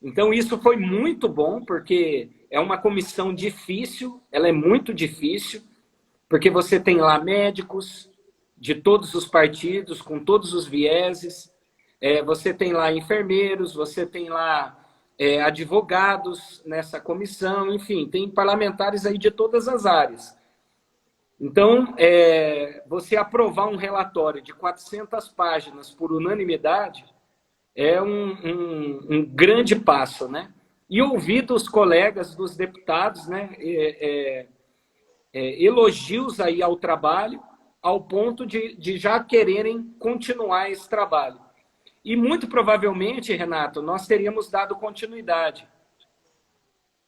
Então, isso foi muito bom, porque é uma comissão difícil, ela é muito difícil, porque você tem lá médicos de todos os partidos, com todos os vieses, você tem lá enfermeiros, você tem lá advogados nessa comissão, enfim, tem parlamentares aí de todas as áreas. Então, você aprovar um relatório de 400 páginas por unanimidade é um grande passo, né? E ouvir dos colegas, dos deputados, né, elogios aí ao trabalho, ao ponto de já quererem continuar esse trabalho. E muito provavelmente, Renato, nós teríamos dado continuidade.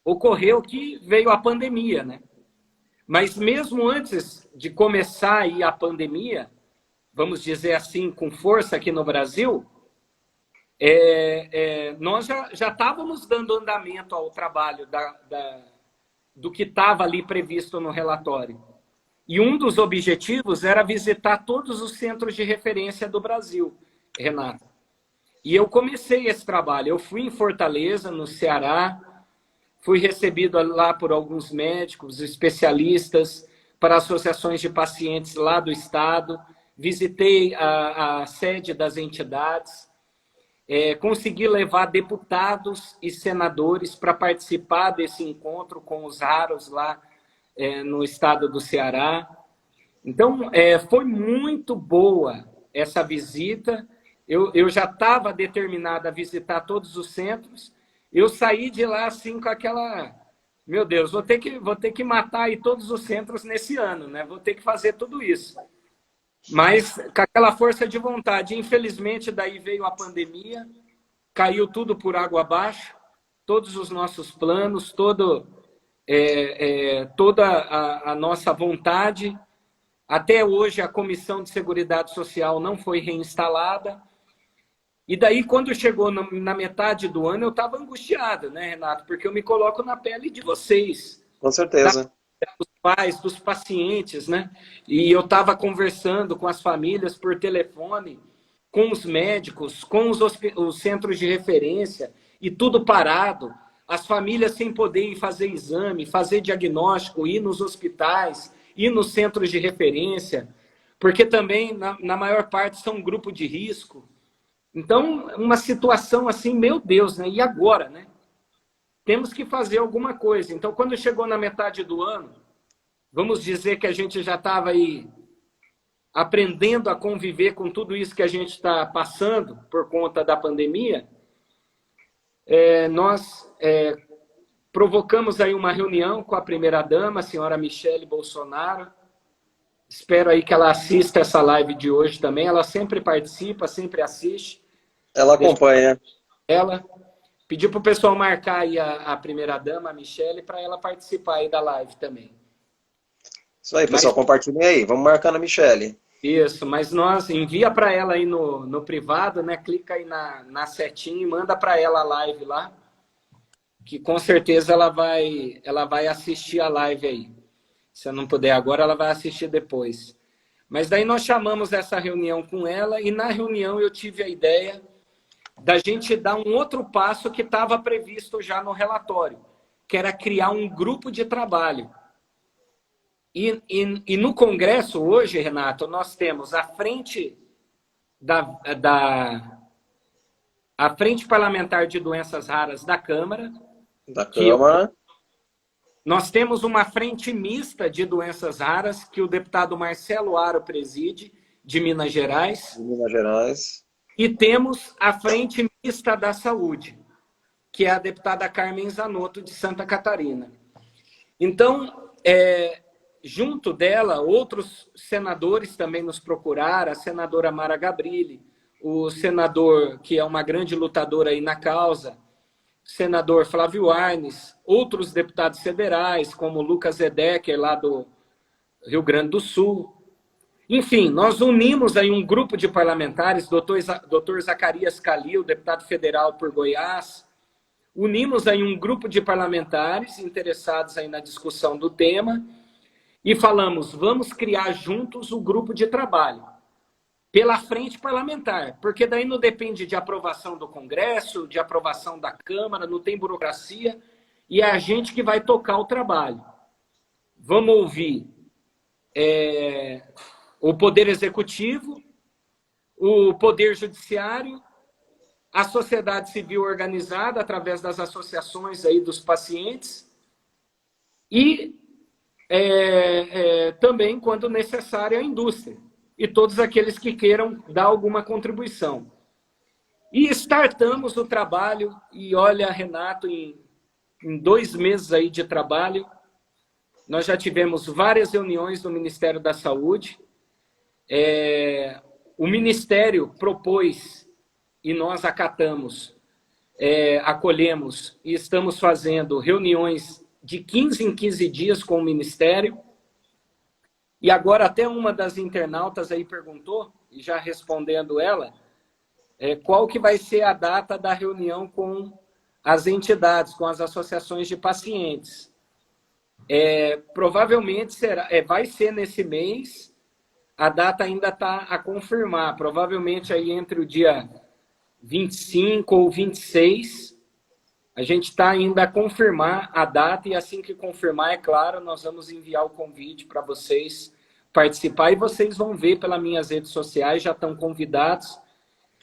Ocorreu que veio a pandemia, né? Mas mesmo antes de começar aí a pandemia, vamos dizer assim, com força aqui no Brasil, nós já estávamos dando andamento ao trabalho do que estava ali previsto no relatório. E um dos objetivos era visitar todos os centros de referência do Brasil, Renato. E eu comecei esse trabalho. Eu fui em Fortaleza, no Ceará, fui recebido lá por alguns médicos, especialistas, para associações de pacientes lá do estado, visitei a sede das entidades, consegui levar deputados e senadores para participar desse encontro com os raros lá no estado do Ceará. Então, foi muito boa essa visita. Eu já estava determinado a visitar todos os centros. Eu saí de lá assim com aquela... Meu Deus, vou ter que matar aí todos os centros nesse ano, né? Vou ter que fazer tudo isso. Mas com aquela força de vontade. Infelizmente, daí veio a pandemia, caiu tudo por água abaixo, todos os nossos planos, toda a nossa vontade. Até hoje, a Comissão de Seguridade Social não foi reinstalada. E daí, quando chegou na metade do ano, eu estava angustiado, né, Renato? Porque eu me coloco na pele de vocês. Com certeza. Dos pais, dos pacientes, né? E eu estava conversando com as famílias por telefone, com os médicos, com os centros de referência, e tudo parado. As famílias sem poder ir fazer exame, fazer diagnóstico, ir nos hospitais, ir nos centros de referência, porque também, na maior parte, são um grupo de risco. Então, uma situação assim, meu Deus, né? E agora, né? Temos que fazer alguma coisa. Então, quando chegou na metade do ano, vamos dizer que a gente já estava aí aprendendo a conviver com tudo isso que a gente está passando por conta da pandemia, nós provocamos aí uma reunião com a primeira-dama, a senhora Michele Bolsonaro. Espero aí que ela assista essa live de hoje também. Ela sempre participa, sempre assiste. Ela acompanha. Ela pediu para o pessoal marcar aí a primeira-dama, a Michele, para ela participar aí da live também. Isso aí, pessoal, compartilhem aí. Vamos marcar na Michele. Isso, mas nós envia para ela aí no privado, né? Clica aí na setinha e manda para ela a live lá, que com certeza ela vai assistir a live aí. Se eu não puder agora, ela vai assistir depois. Mas daí nós chamamos essa reunião com ela e na reunião eu tive a ideia da gente dar um outro passo que estava previsto já no relatório, que era criar um grupo de trabalho. E no Congresso hoje, Renato, nós temos a frente a Frente Parlamentar de Doenças Raras da Câmara. Nós temos uma frente mista de doenças raras que o deputado Marcelo Aro preside, de Minas Gerais. E temos a frente mista da saúde, que é a deputada Carmen Zanotto, de Santa Catarina. Então, junto dela, outros senadores também nos procuraram, a senadora Mara Gabrilli, o senador, que é uma grande lutadora aí na causa, senador Flávio Arnes, outros deputados federais, como Lucas Edecker, lá do Rio Grande do Sul. Enfim, nós unimos aí um grupo de parlamentares, doutor Zacarias Calil, deputado federal por Goiás, unimos aí um grupo de parlamentares interessados aí na discussão do tema e falamos, vamos criar juntos o grupo de trabalho pela frente parlamentar, porque daí não depende de aprovação do Congresso, de aprovação da Câmara, não tem burocracia, e é a gente que vai tocar o trabalho. Vamos ouvir o Poder Executivo, o Poder Judiciário, a sociedade civil organizada através das associações aí dos pacientes e também, quando necessário, a indústria e todos aqueles que queiram dar alguma contribuição. E startamos o trabalho e olha, Renato, em 2 meses aí de trabalho, nós já tivemos várias reuniões no Ministério da Saúde. O Ministério propôs e nós acatamos, acolhemos e estamos fazendo reuniões de 15 em 15 dias com o Ministério. E agora até uma das internautas aí perguntou, e já respondendo ela, qual que vai ser a data da reunião com as entidades, com as associações de pacientes. Provavelmente vai ser nesse mês, a data ainda está a confirmar, provavelmente aí entre o dia 25 ou 26, a gente está ainda a confirmar a data e assim que confirmar, é claro, nós vamos enviar o convite para vocês participar e vocês vão ver pelas minhas redes sociais, já estão convidados.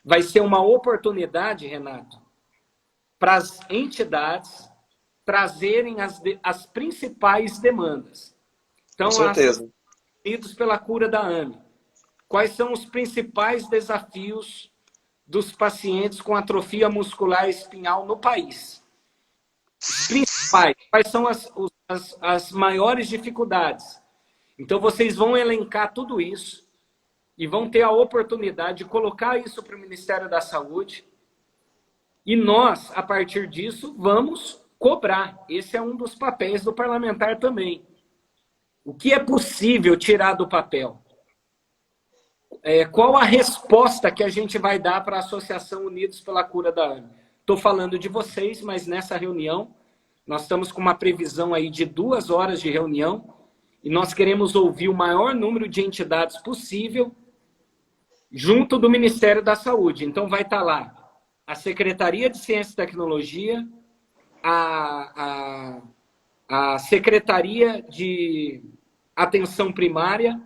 Vai ser uma oportunidade, Renato, para as entidades trazerem as principais demandas. Então, com certeza. Unidos pela Cura da AME. Quais são os principais desafios dos pacientes com atrofia muscular espinhal no país? Os principais, quais são as maiores dificuldades? Então, vocês vão elencar tudo isso e vão ter a oportunidade de colocar isso para o Ministério da Saúde. E nós, a partir disso, vamos cobrar. Esse é um dos papéis do parlamentar também. O que é possível tirar do papel? Qual a resposta que a gente vai dar para a Associação Unidos pela Cura da AME? Estou falando de vocês, mas nessa reunião, nós estamos com uma previsão aí de 2 horas de reunião e nós queremos ouvir o maior número de entidades possível junto do Ministério da Saúde. Então vai estar lá a Secretaria de Ciência e Tecnologia, a Secretaria de Atenção Primária,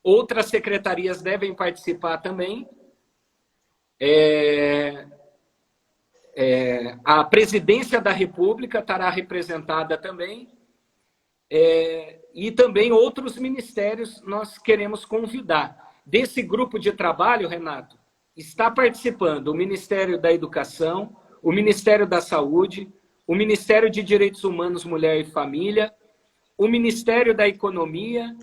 outras secretarias devem participar também, a Presidência da República estará representada também, e também outros ministérios nós queremos convidar. Desse grupo de trabalho, Renato, está participando o Ministério da Educação, o Ministério da Saúde, o Ministério de Direitos Humanos, Mulher e Família, o Ministério da Economia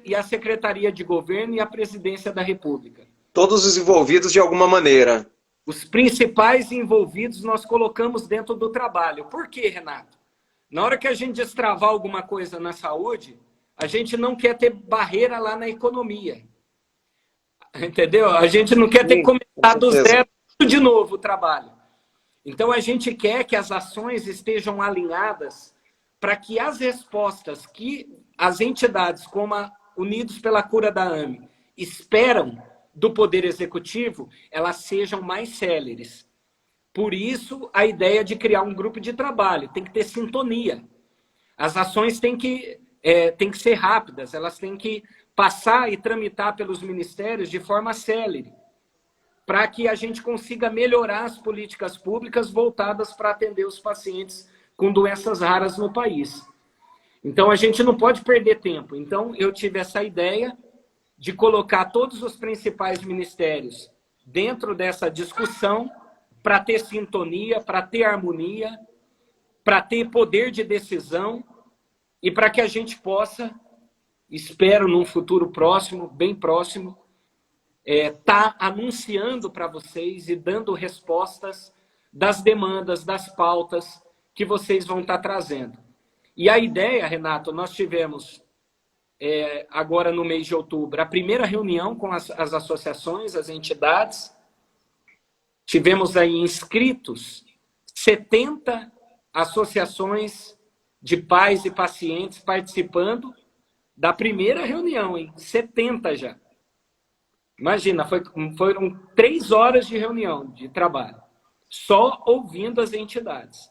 e a Secretaria de Governo e a Presidência da República. Todos os envolvidos de alguma maneira. Os principais envolvidos nós colocamos dentro do trabalho. Por quê, Renato? Na hora que a gente destravar alguma coisa na saúde, a gente não quer ter barreira lá na economia. Entendeu? A gente não quer ter que começar do zero de novo o trabalho. Então, a gente quer que as ações estejam alinhadas para que as respostas que as entidades como a Unidos pela Cura da AME esperam do Poder Executivo, elas sejam mais céleres. Por isso, a ideia de criar um grupo de trabalho. Tem que ter sintonia. As ações têm que ser rápidas, elas têm que passar e tramitar pelos ministérios de forma célere, para que a gente consiga melhorar as políticas públicas voltadas para atender os pacientes com doenças raras no país. Então, a gente não pode perder tempo. Então, eu tive essa ideia de colocar todos os principais ministérios dentro dessa discussão para ter sintonia, para ter harmonia, para ter poder de decisão e para que a gente possa, espero num futuro próximo, bem próximo, tá anunciando para vocês e dando respostas das demandas, das pautas que vocês vão estar trazendo. E a ideia, Renato, nós tivemos agora no mês de outubro a primeira reunião com as associações, as entidades. Tivemos aí inscritos 70 associações de pais e pacientes participando da primeira reunião, hein? 70 já. Imagina, foram 3 horas de reunião, de trabalho, só ouvindo as entidades.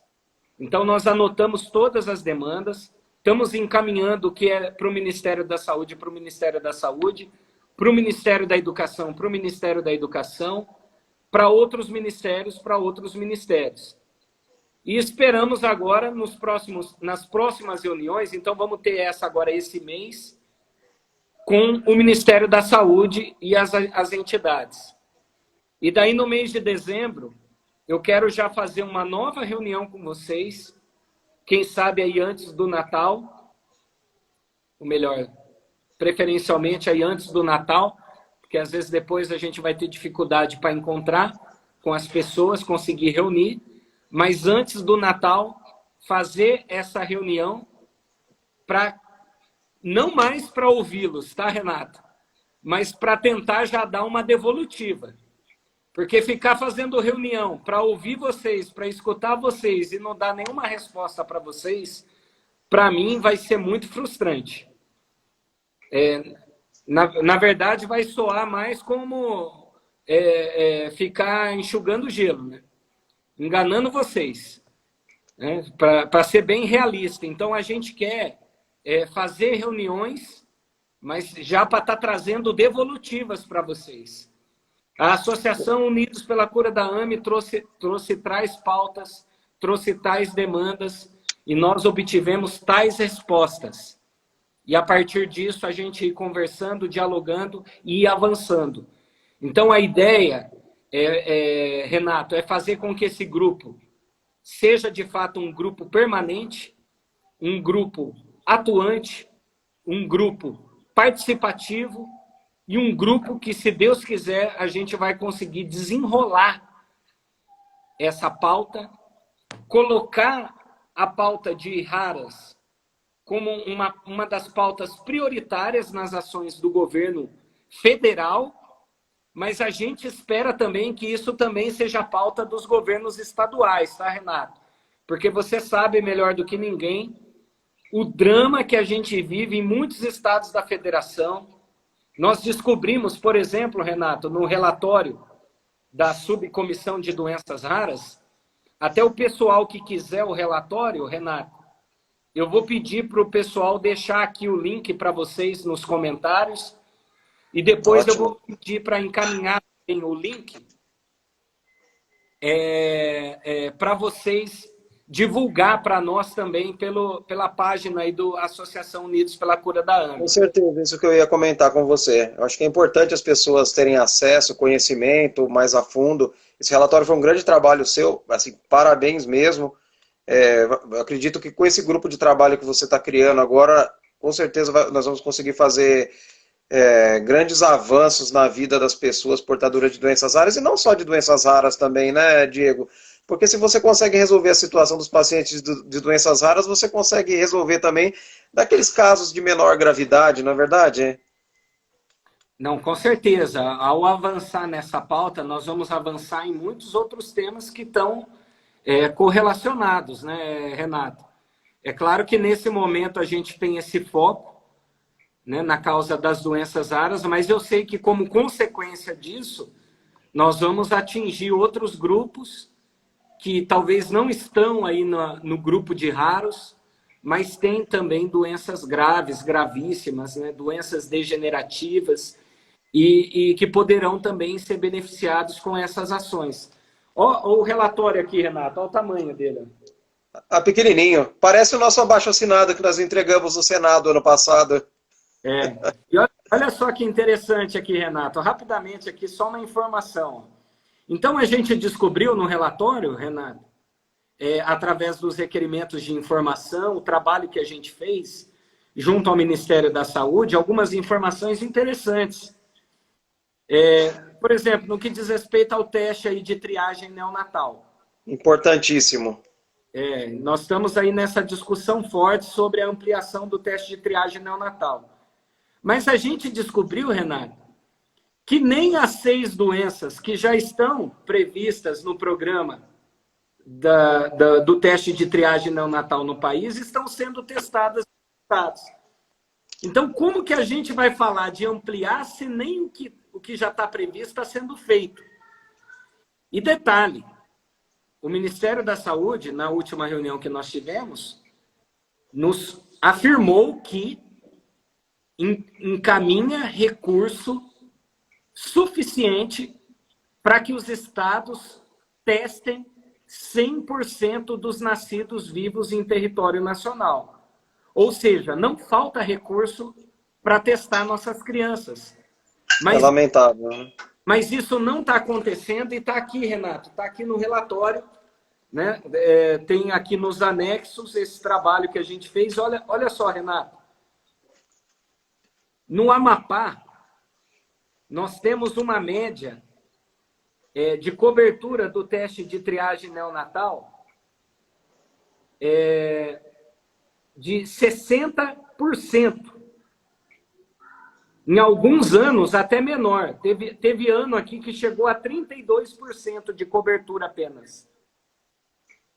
Então, nós anotamos todas as demandas, estamos encaminhando o que é para o Ministério da Saúde, para o Ministério da Saúde, para o Ministério da Educação, para o Ministério da Educação, para outros ministérios, para outros ministérios. E esperamos agora, nas próximas reuniões, então vamos ter essa agora esse mês, com o Ministério da Saúde e as entidades. E daí, no mês de dezembro, eu quero já fazer uma nova reunião com vocês, quem sabe aí antes do Natal, ou melhor, preferencialmente aí antes do Natal, porque às vezes depois a gente vai ter dificuldade para encontrar com as pessoas, conseguir reunir, mas antes do Natal, fazer essa reunião para não mais para ouvi-los, tá, Renato? Mas para tentar já dar uma devolutiva. Porque ficar fazendo reunião para ouvir vocês, para escutar vocês e não dar nenhuma resposta para vocês, para mim vai ser muito frustrante. Na verdade, vai soar mais como ficar enxugando gelo, né? Enganando vocês. Né? Para ser bem realista. Então, a gente quer fazer reuniões, mas já para estar trazendo devolutivas para vocês. A Associação Unidos pela Cura da AME trouxe tais pautas, trouxe tais demandas, e nós obtivemos tais respostas. E a partir disso, a gente ir conversando, dialogando e ir avançando. Então, a ideia, Renato, é fazer com que esse grupo seja, de fato, um grupo permanente, um grupo atuante, um grupo participativo e um grupo que, se Deus quiser, a gente vai conseguir desenrolar essa pauta, colocar a pauta de raras como uma das pautas prioritárias nas ações do governo federal, mas a gente espera também que isso também seja a pauta dos governos estaduais, tá, Renato? Porque você sabe melhor do que ninguém o drama que a gente vive em muitos estados da federação. Nós descobrimos, por exemplo, Renato, no relatório da Subcomissão de Doenças Raras, até o pessoal que quiser o relatório, Renato, eu vou pedir para o pessoal deixar aqui o link para vocês nos comentários e depois eu vou pedir para encaminhar o link para vocês divulgar para nós também pela página aí do Associação Unidos pela Cura da AME. Com certeza, isso que eu ia comentar com você. Eu acho que é importante as pessoas terem acesso, conhecimento mais a fundo. Esse relatório foi um grande trabalho seu, assim, parabéns mesmo. Eu acredito que com esse grupo de trabalho que você está criando agora, com certeza nós vamos conseguir fazer grandes avanços na vida das pessoas portadoras de doenças raras, e não só de doenças raras também, né, Diego? Porque se você consegue resolver a situação dos pacientes de doenças raras, você consegue resolver também daqueles casos de menor gravidade, não é verdade? Não, com certeza. Ao avançar nessa pauta, nós vamos avançar em muitos outros temas que estão correlacionados, né, Renato? É claro que nesse momento a gente tem esse foco, né, na causa das doenças raras, mas eu sei que como consequência disso, nós vamos atingir outros grupos que talvez não estão aí no grupo de raros, mas tem também doenças graves, gravíssimas, né? Doenças degenerativas, e que poderão também ser beneficiados com essas ações. Ó, o relatório aqui, Renato, olha o tamanho dele. Pequenininho. Parece o nosso abaixo-assinado que nós entregamos no Senado ano passado. E olha só que interessante aqui, Renato. Rapidamente aqui, só uma informação. Então, a gente descobriu no relatório, Renato, através dos requerimentos de informação, o trabalho que a gente fez junto ao Ministério da Saúde, algumas informações interessantes. Por exemplo, no que diz respeito ao teste aí de triagem neonatal. Importantíssimo. Nós estamos aí nessa discussão forte sobre a ampliação do teste de triagem neonatal. Mas a gente descobriu, Renato, que nem as 6 doenças que já estão previstas no programa do teste de triagem neonatal no país estão sendo testadas nos estados. Então, como que a gente vai falar de ampliar se nem o que já está previsto está sendo feito? E detalhe, o Ministério da Saúde, na última reunião que nós tivemos, nos afirmou que encaminha recurso suficiente para que os estados testem 100% dos nascidos vivos em território nacional. Ou seja, não falta recurso para testar nossas crianças. É lamentável, né? Mas isso não está acontecendo e está aqui, Renato, está aqui no relatório, né? Tem aqui nos anexos esse trabalho que a gente fez. Olha só, Renato. No Amapá, nós temos uma média de cobertura do teste de triagem neonatal de 60%. Em alguns anos, até menor. Teve ano aqui que chegou a 32% de cobertura apenas.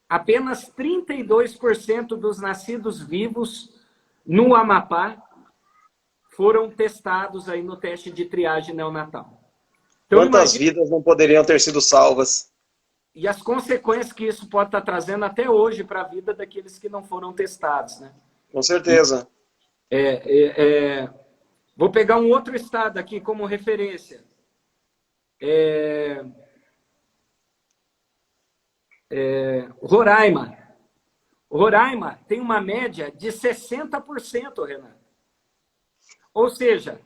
Apenas 32% dos nascidos vivos no Amapá foram testados aí no teste de triagem neonatal. Então, quantas vidas não poderiam ter sido salvas? E as consequências que isso pode estar trazendo até hoje para a vida daqueles que não foram testados, né? Com certeza. Vou pegar um outro estado aqui como referência. Roraima. Roraima tem uma média de 60%, Renato. Ou seja,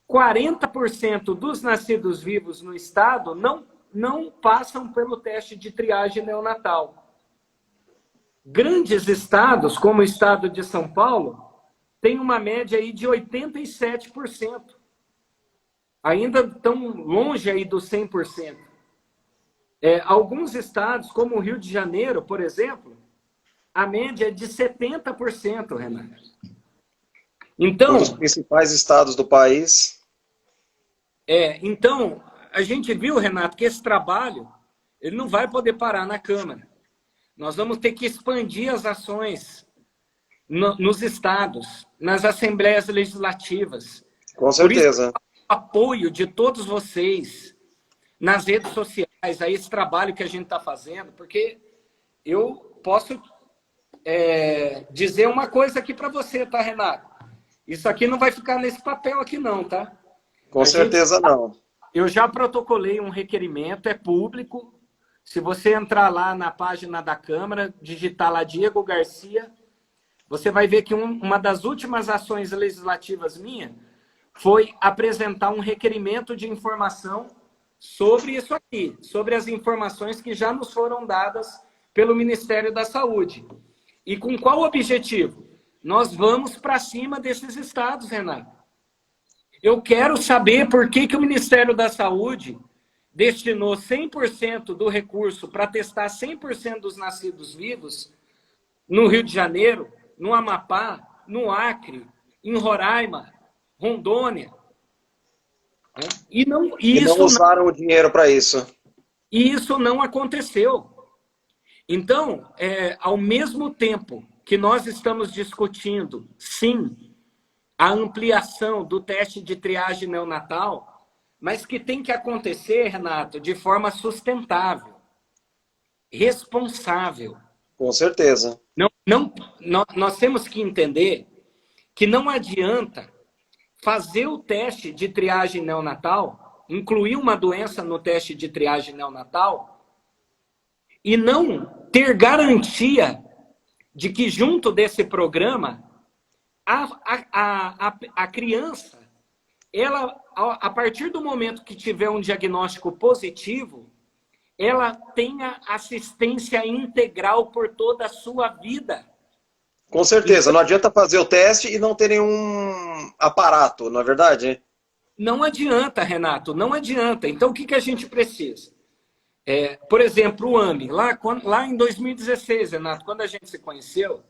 40% dos nascidos vivos no estado não passam pelo teste de triagem neonatal. Grandes estados, como o estado de São Paulo, tem uma média aí de 87%. Ainda estão longe aí dos 100%. Alguns estados, como o Rio de Janeiro, por exemplo, a média é de 70%, Renato. Então, um dos principais estados do país. Então, a gente viu, Renato, que esse trabalho ele não vai poder parar na Câmara. Nós vamos ter que expandir as ações nos estados, nas assembleias legislativas. Com certeza. Por isso, o apoio de todos vocês nas redes sociais, a esse trabalho que a gente está fazendo, porque eu posso dizer uma coisa aqui para você, tá, Renato? Isso aqui não vai ficar nesse papel aqui não, tá? Com certeza não. Eu já protocolei um requerimento, é público. Se você entrar lá na página da Câmara, digitar lá Diego Garcia, você vai ver que uma das últimas ações legislativas minha foi apresentar um requerimento de informação sobre isso aqui, sobre as informações que já nos foram dadas pelo Ministério da Saúde. E com qual objetivo? Nós vamos para cima desses estados, Renato. Eu quero saber por que o Ministério da Saúde destinou 100% do recurso para testar 100% dos nascidos vivos no Rio de Janeiro, no Amapá, no Acre, em Roraima, Rondônia. E não usaram o dinheiro para isso. E isso não aconteceu. Então, ao mesmo tempo que nós estamos discutindo, sim, a ampliação do teste de triagem neonatal, mas que tem que acontecer, Renato, de forma sustentável, responsável. Com certeza. Nós temos que entender que não adianta fazer o teste de triagem neonatal, incluir uma doença no teste de triagem neonatal, e não ter garantia de que junto desse programa, a criança, ela, a partir do momento que tiver um diagnóstico positivo, ela tenha assistência integral por toda a sua vida. Com certeza, não adianta fazer o teste e não ter nenhum aparato, não é verdade? Não adianta, Renato, não adianta. Então, o que a gente precisa? Por exemplo, o AME, lá em 2016, Renato, quando a gente se conheceu,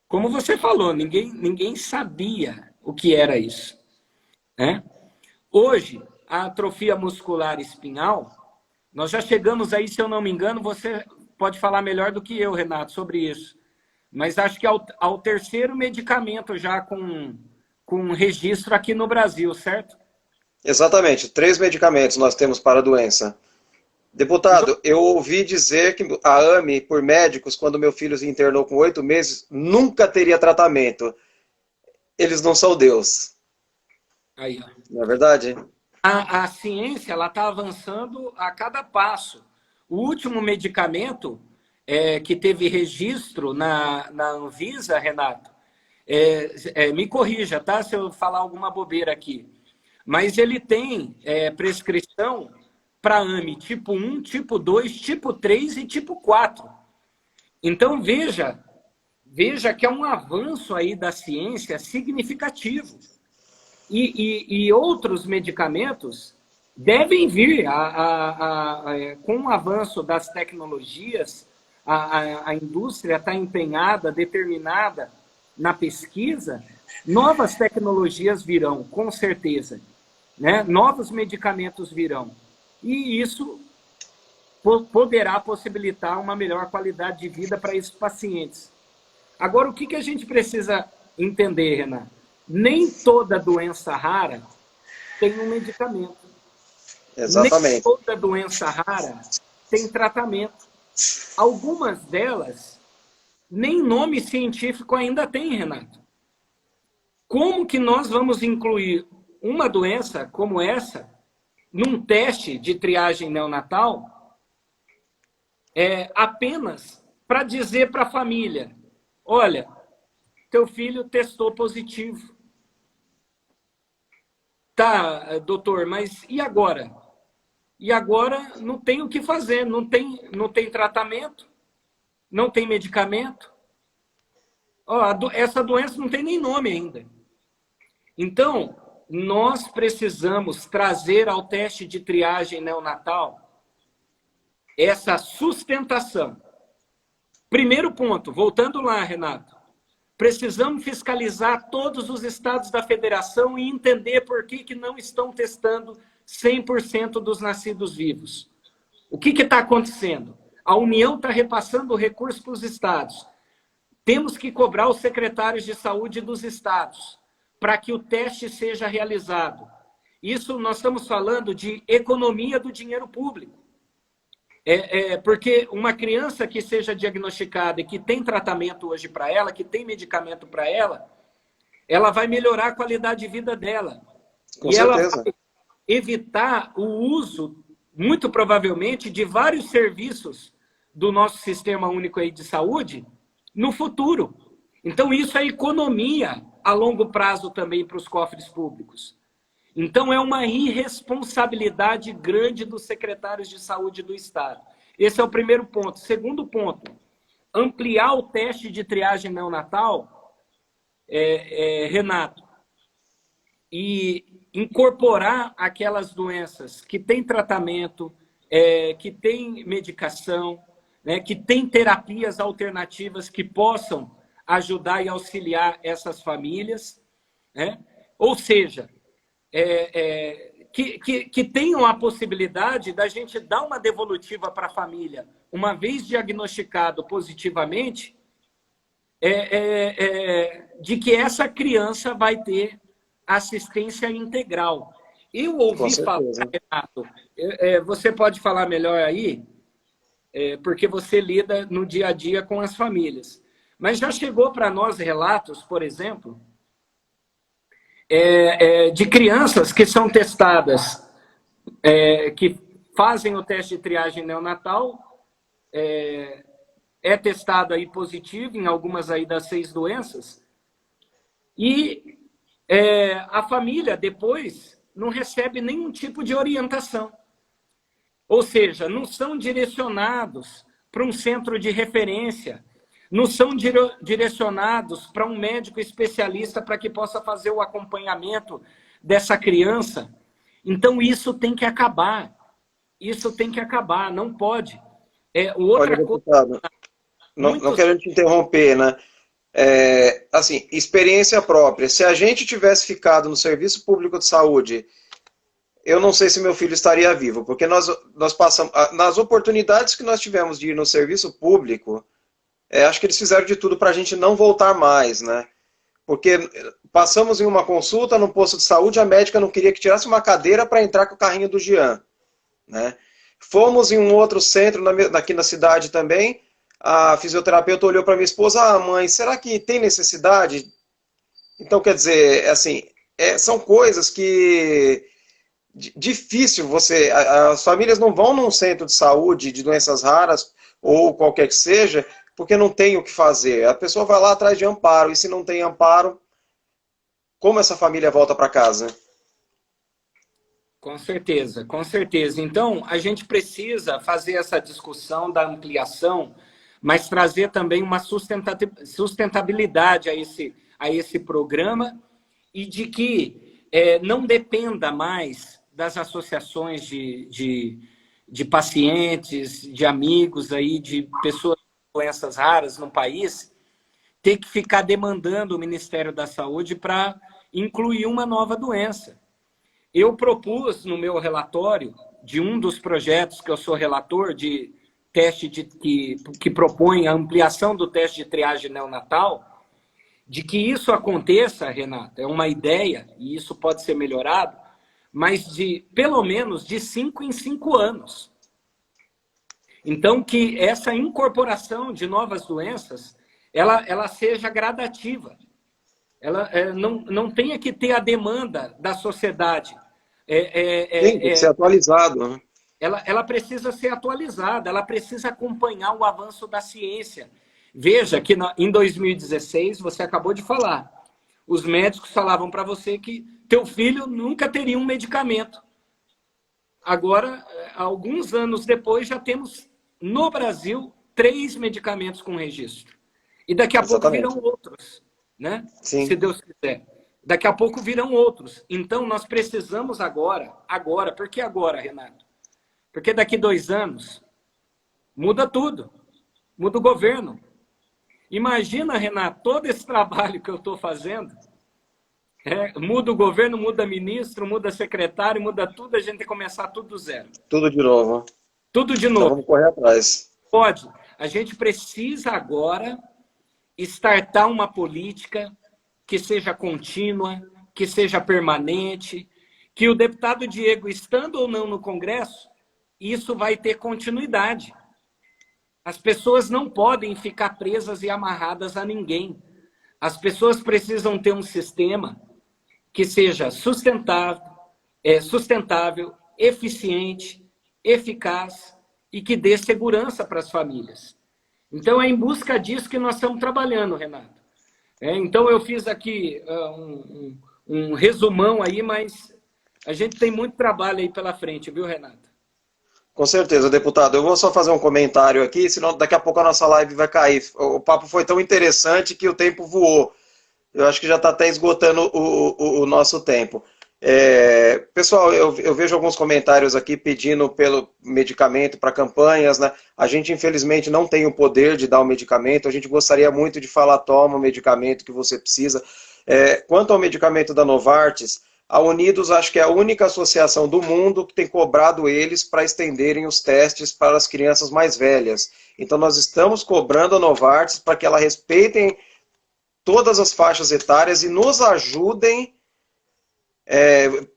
como você falou, ninguém sabia o que era isso, né? Hoje, a atrofia muscular espinhal, nós já chegamos aí, se eu não me engano, você pode falar melhor do que eu, Renato, sobre isso. Mas acho que ao terceiro medicamento já com registro aqui no Brasil, certo? Exatamente, 3 medicamentos nós temos para a doença. Deputado, eu ouvi dizer que a AME, por médicos, quando meu filho se internou com 8 meses, nunca teria tratamento. Eles não são Deus. Aí, ó. Não é verdade? A ciência está avançando a cada passo. O último medicamento que teve registro na Anvisa, Renato, me corrija, tá? Se eu falar alguma bobeira aqui. Mas ele tem prescrição para AME tipo 1, tipo 2, tipo 3 e tipo 4. Então, veja que é um avanço aí da ciência significativo. E outros medicamentos devem vir com o avanço das tecnologias, a indústria está empenhada, determinada na pesquisa, novas tecnologias virão, com certeza, né? Novos medicamentos virão. E isso poderá possibilitar uma melhor qualidade de vida para esses pacientes. Agora, o que a gente precisa entender, Renato? Nem toda doença rara tem um medicamento. Exatamente. Nem toda doença rara tem tratamento. Algumas delas, nem nome científico ainda tem, Renato. Como que nós vamos incluir uma doença como essa num teste de triagem neonatal apenas para dizer para a família, olha, teu filho testou positivo. Tá, doutor, mas e agora? E agora não tem o que fazer, não tem tratamento, não tem medicamento. Essa doença não tem nem nome ainda. Então, nós precisamos trazer ao teste de triagem neonatal essa sustentação. Primeiro ponto, voltando lá, Renato. Precisamos fiscalizar todos os estados da federação e entender por que não estão testando 100% dos nascidos vivos. O que está acontecendo? A União está repassando o recurso para os estados. Temos que cobrar os secretários de saúde dos estados para que o teste seja realizado. Isso nós estamos falando de economia do dinheiro público. Porque uma criança que seja diagnosticada e que tem tratamento hoje para ela, que tem medicamento para ela vai melhorar a qualidade de vida dela. Com e certeza. Ela vai evitar o uso, muito provavelmente, de vários serviços do nosso Sistema Único aí de Saúde no futuro. Então, isso é economia a longo prazo também para os cofres públicos. Então, é uma irresponsabilidade grande dos secretários de saúde do Estado. Esse é o primeiro ponto. Segundo ponto, ampliar o teste de triagem neonatal, Renato, e incorporar aquelas doenças que têm tratamento, que têm medicação, né, que têm terapias alternativas que possam ajudar e auxiliar essas famílias, né? Ou seja, que tenham a possibilidade da gente dar uma devolutiva para a família, uma vez diagnosticado positivamente, de que essa criança vai ter assistência integral. Eu ouvi falar, Renato, você pode falar melhor aí, porque você lida no dia a dia com as famílias. Mas já chegou para nós relatos, por exemplo, de crianças que são testadas, que fazem o teste de triagem neonatal, testado aí positivo em algumas aí das 6 doenças, e a família depois não recebe nenhum tipo de orientação. Ou seja, não são direcionados para um centro de referência, não são direcionados para um médico especialista para que possa fazer o acompanhamento dessa criança. Então, isso tem que acabar. Isso tem que acabar, não pode. Olha, Outra coisa, deputado, não muitos... quero te interromper, né? Assim, experiência própria. Se a gente tivesse ficado no Serviço Público de Saúde, eu não sei se meu filho estaria vivo, porque nós passamos, nas oportunidades que nós tivemos de ir no serviço público, acho que eles fizeram de tudo para a gente não voltar mais, né? Porque passamos em uma consulta no posto de saúde, a médica não queria que tirasse uma cadeira para entrar com o carrinho do Jean, né? Fomos em um outro centro aqui na cidade também, a fisioterapeuta olhou para minha esposa, mãe, será que tem necessidade? Então, quer dizer, assim, são coisas que difícil você. As famílias não vão num centro de saúde de doenças raras ou qualquer que seja, porque não tem o que fazer. A pessoa vai lá atrás de amparo, e se não tem amparo, como essa família volta para casa? Com certeza, com certeza. Então, a gente precisa fazer essa discussão da ampliação, mas trazer também uma sustentabilidade a esse programa e de que não dependa mais das associações de pacientes, de amigos, aí, de pessoas com doenças raras no país, ter que ficar demandando o Ministério da Saúde para incluir uma nova doença. Eu propus no meu relatório, de um dos projetos que eu sou relator, de teste que propõe a ampliação do teste de triagem neonatal, de que isso aconteça, Renata, é uma ideia, e isso pode ser melhorado, mas de pelo menos de 5 em 5 anos. Então, que essa incorporação de novas doenças, ela seja gradativa. Ela não tenha que ter a demanda da sociedade. Tem que ser atualizado, né? Ela precisa ser atualizada, ela precisa acompanhar o avanço da ciência. Veja que em 2016, você acabou de falar, os médicos falavam para você que teu filho nunca teria um medicamento. Agora, alguns anos depois, já temos no Brasil 3 medicamentos com registro. E daqui a pouco virão outros, né? Sim. Se Deus quiser. Daqui a pouco virão outros. Então, nós precisamos agora. Por que agora, Renato? Porque daqui 2 anos, muda tudo. Muda o governo. Imagina, Renato, todo esse trabalho que eu estou fazendo. Muda o governo, muda ministro, muda secretário, muda tudo, a gente tem que começar tudo do zero. Tudo de novo. Tudo de Então novo. vamos correr atrás. Pode. A gente precisa agora startar uma política que seja contínua, que seja permanente, que o deputado Diego, estando ou não no Congresso, isso vai ter continuidade. As pessoas não podem ficar presas e amarradas a ninguém. As pessoas precisam ter um sistema que seja sustentável, eficiente, eficaz e que dê segurança para as famílias. Então, é em busca disso que nós estamos trabalhando, Renato. Então, eu fiz aqui um resumão aí, mas a gente tem muito trabalho aí pela frente, viu, Renato? Com certeza, deputado. Eu vou só fazer um comentário aqui, senão daqui a pouco a nossa live vai cair. O papo foi tão interessante que o tempo voou. Eu acho que já está até esgotando o nosso tempo. Pessoal, eu vejo alguns comentários aqui pedindo pelo medicamento para campanhas, né? A gente, infelizmente, não tem o poder de dar o medicamento. A gente gostaria muito de falar, toma o medicamento que você precisa. Quanto ao medicamento da Novartis, a Unidos acho que é a única associação do mundo que tem cobrado eles para estenderem os testes para as crianças mais velhas. Então, nós estamos cobrando a Novartis para que ela respeitem todas as faixas etárias e nos ajudem,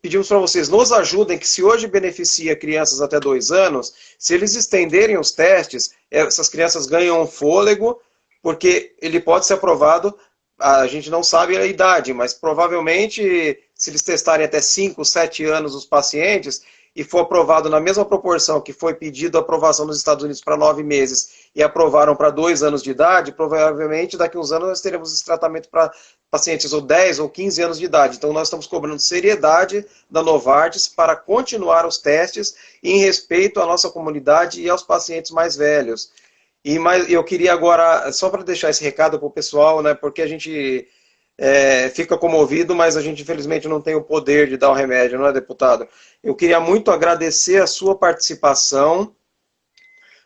pedimos para vocês, nos ajudem, que se hoje beneficia crianças até 2 anos, se eles estenderem os testes, essas crianças ganham um fôlego, porque ele pode ser aprovado, a gente não sabe a idade, mas provavelmente, se eles testarem até 5, 7 anos os pacientes, e for aprovado na mesma proporção que foi pedido a aprovação nos Estados Unidos para 9 meses e aprovaram para 2 anos de idade, provavelmente daqui a uns anos nós teremos esse tratamento para pacientes ou 10 ou 15 anos de idade. Então nós estamos cobrando seriedade da Novartis para continuar os testes em respeito à nossa comunidade e aos pacientes mais velhos. E eu queria agora, só para deixar esse recado para o pessoal, né, porque a gente fica comovido, mas a gente infelizmente não tem o poder de dar o remédio, não é, deputado? Eu queria muito agradecer a sua participação,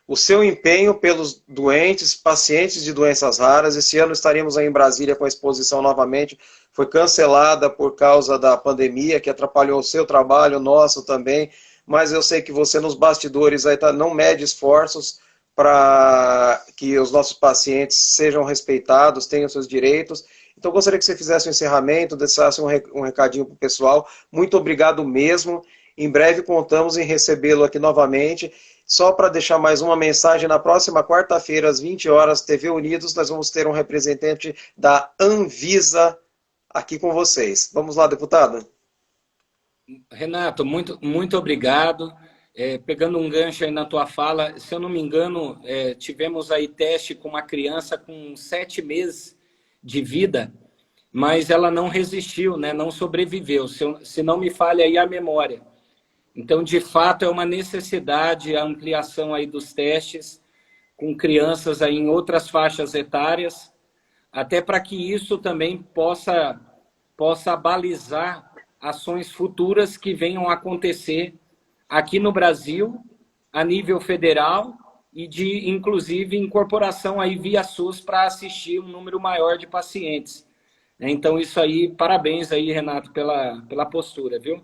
o seu empenho pelos doentes, pacientes de doenças raras. Esse ano estaremos aí em Brasília com a exposição novamente. Foi cancelada por causa da pandemia, que atrapalhou o seu trabalho, o nosso também. Mas eu sei que você nos bastidores aí não mede esforços para que os nossos pacientes sejam respeitados, tenham seus direitos. Então, eu gostaria que você fizesse um encerramento, deixasse um recadinho para o pessoal. Muito obrigado mesmo. Em breve contamos em recebê-lo aqui novamente. Só para deixar mais uma mensagem, na próxima quarta-feira, às 20 horas, TV Unidos, nós vamos ter um representante da Anvisa aqui com vocês. Vamos lá, deputado? Renato, muito obrigado. Pegando um gancho aí na tua fala, se eu não me engano, tivemos aí teste com uma criança com 7 meses de vida, mas ela não resistiu, né? Não sobreviveu, se não me falha aí a memória. Então, de fato, é uma necessidade a ampliação aí dos testes com crianças aí em outras faixas etárias, até para que isso também possa balizar ações futuras que venham a acontecer aqui no Brasil, a nível federal, e de, inclusive, incorporação aí via SUS para assistir um número maior de pacientes. Então, isso aí, parabéns aí, Renato, pela postura, viu?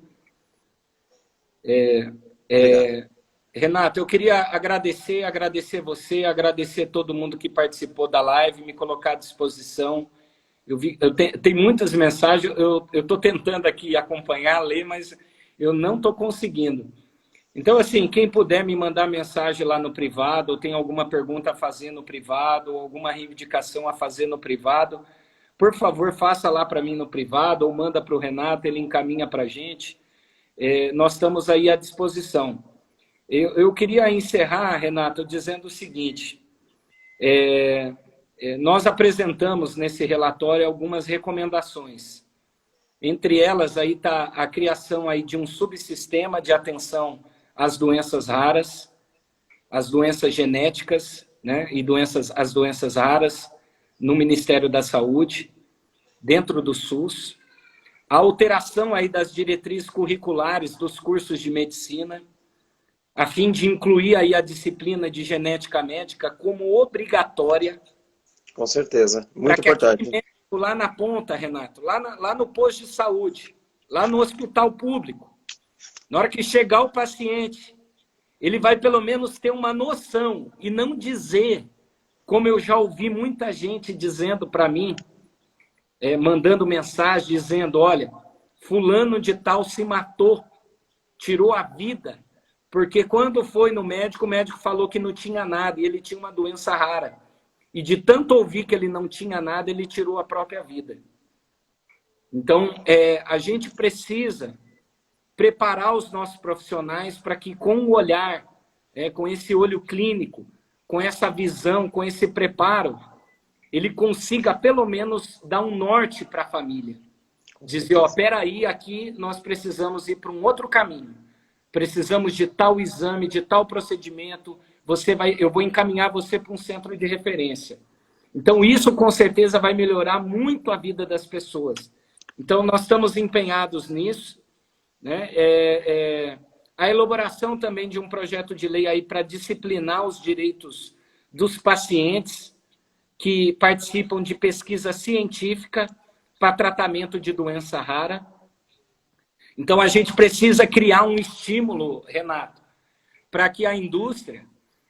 Renato, eu queria agradecer você, agradecer todo mundo que participou da live, me colocar à disposição. Tem muitas mensagens, eu estou tentando aqui acompanhar, ler, mas eu não estou conseguindo. Então, assim, quem puder me mandar mensagem lá no privado, ou tem alguma pergunta a fazer no privado, ou alguma reivindicação a fazer no privado, por favor, faça lá para mim no privado, ou manda para o Renato, ele encaminha para a gente. Nós estamos aí à disposição. Eu queria encerrar, Renato, dizendo o seguinte. Nós apresentamos nesse relatório algumas recomendações. Entre elas, aí está a criação aí de um subsistema de atenção às doenças raras, às doenças genéticas, né, e as doenças raras no Ministério da Saúde, dentro do SUS. A alteração aí das diretrizes curriculares dos cursos de medicina, a fim de incluir aí a disciplina de genética médica como obrigatória. Com certeza, muito importante. Lá na ponta, Renato, lá no posto de saúde, lá no hospital público, na hora que chegar o paciente, ele vai pelo menos ter uma noção e não dizer, como eu já ouvi muita gente dizendo para mim, mandando mensagem dizendo, olha, fulano de tal se matou, tirou a vida, porque quando foi no médico, o médico falou que não tinha nada e ele tinha uma doença rara. E de tanto ouvir que ele não tinha nada, ele tirou a própria vida. Então, a gente precisa preparar os nossos profissionais para que, com o olhar, com esse olho clínico, com essa visão, com esse preparo, ele consiga, pelo menos, dar um norte para a família. Dizer, peraí, aqui nós precisamos ir para um outro caminho. Precisamos de tal exame, de tal procedimento, eu vou encaminhar você para um centro de referência. Então, isso com certeza vai melhorar muito a vida das pessoas. Então, nós estamos empenhados nisso, né? A elaboração também de um projeto de lei aí para disciplinar os direitos dos pacientes que participam de pesquisa científica para tratamento de doença rara. Então, a gente precisa criar um estímulo, Renato, para que a indústria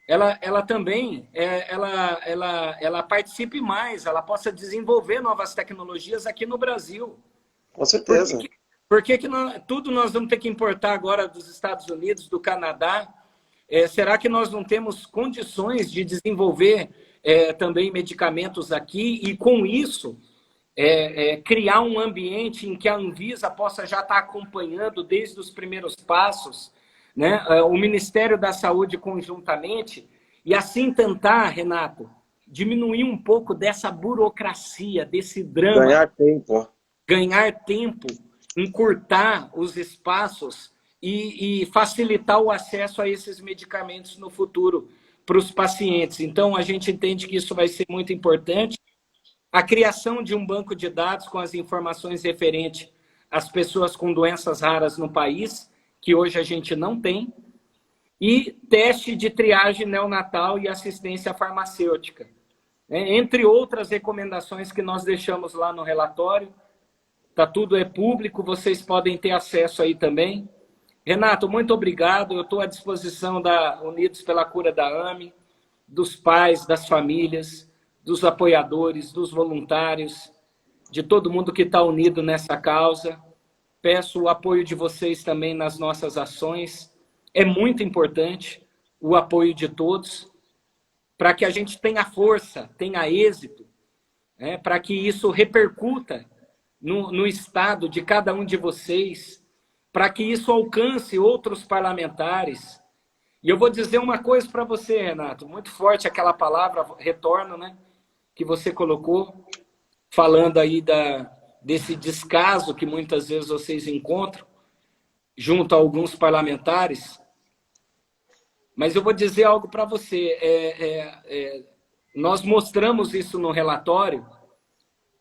ela também ela participe mais, ela possa desenvolver novas tecnologias aqui no Brasil. Com certeza. Por que tudo nós vamos ter que importar agora dos Estados Unidos, do Canadá? Será que nós não temos condições de desenvolver também medicamentos aqui e, com isso, criar um ambiente em que a Anvisa possa já estar acompanhando desde os primeiros passos, né? O Ministério da Saúde conjuntamente, e assim tentar, Renato, diminuir um pouco dessa burocracia, desse drama. Ganhar tempo, encurtar os espaços e facilitar o acesso a esses medicamentos no futuro para os pacientes. Então, a gente entende que isso vai ser muito importante. a criação de um banco de dados com as informações referentes às pessoas com doenças raras no país, que hoje a gente não tem, e teste de triagem neonatal e assistência farmacêutica, entre outras recomendações que nós deixamos lá no relatório. Tá, tudo é público, vocês podem ter acesso aí também. Renato, muito obrigado. Eu estou à disposição da Unidos pela Cura da AME, dos pais, das famílias, dos apoiadores, dos voluntários, de todo mundo que está unido nessa causa. Peço o apoio de vocês também nas nossas ações. É muito importante o apoio de todos, para que a gente tenha força, tenha êxito, para que isso repercuta no estado de cada um de vocês, para que isso alcance outros parlamentares. E eu vou dizer uma coisa para você, Renato, muito forte aquela palavra, retorno, né, que você colocou, falando aí desse descaso que muitas vezes vocês encontram junto a alguns parlamentares. Mas eu vou dizer algo para você. Nós mostramos isso no relatório,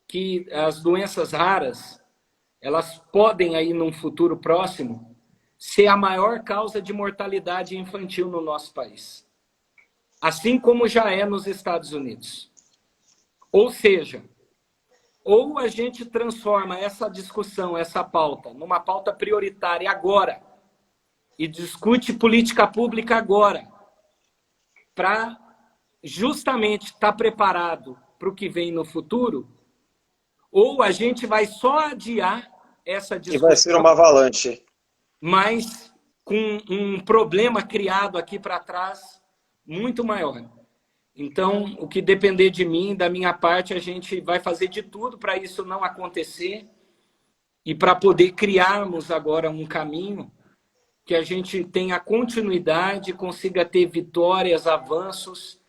que as doenças raras, elas podem aí num futuro próximo ser a maior causa de mortalidade infantil no nosso país, assim como já é nos Estados Unidos. Ou seja, ou a gente transforma essa discussão, essa pauta, numa pauta prioritária agora, e discute política pública agora, para justamente estar preparado para o que vem no futuro, ou a gente vai só adiar essa discussão. E vai ser uma avalanche. Mas com um problema criado aqui para trás muito maior. Então, o que depender de mim, da minha parte, a gente vai fazer de tudo para isso não acontecer e para poder criarmos agora um caminho que a gente tenha continuidade, consiga ter vitórias, avanços,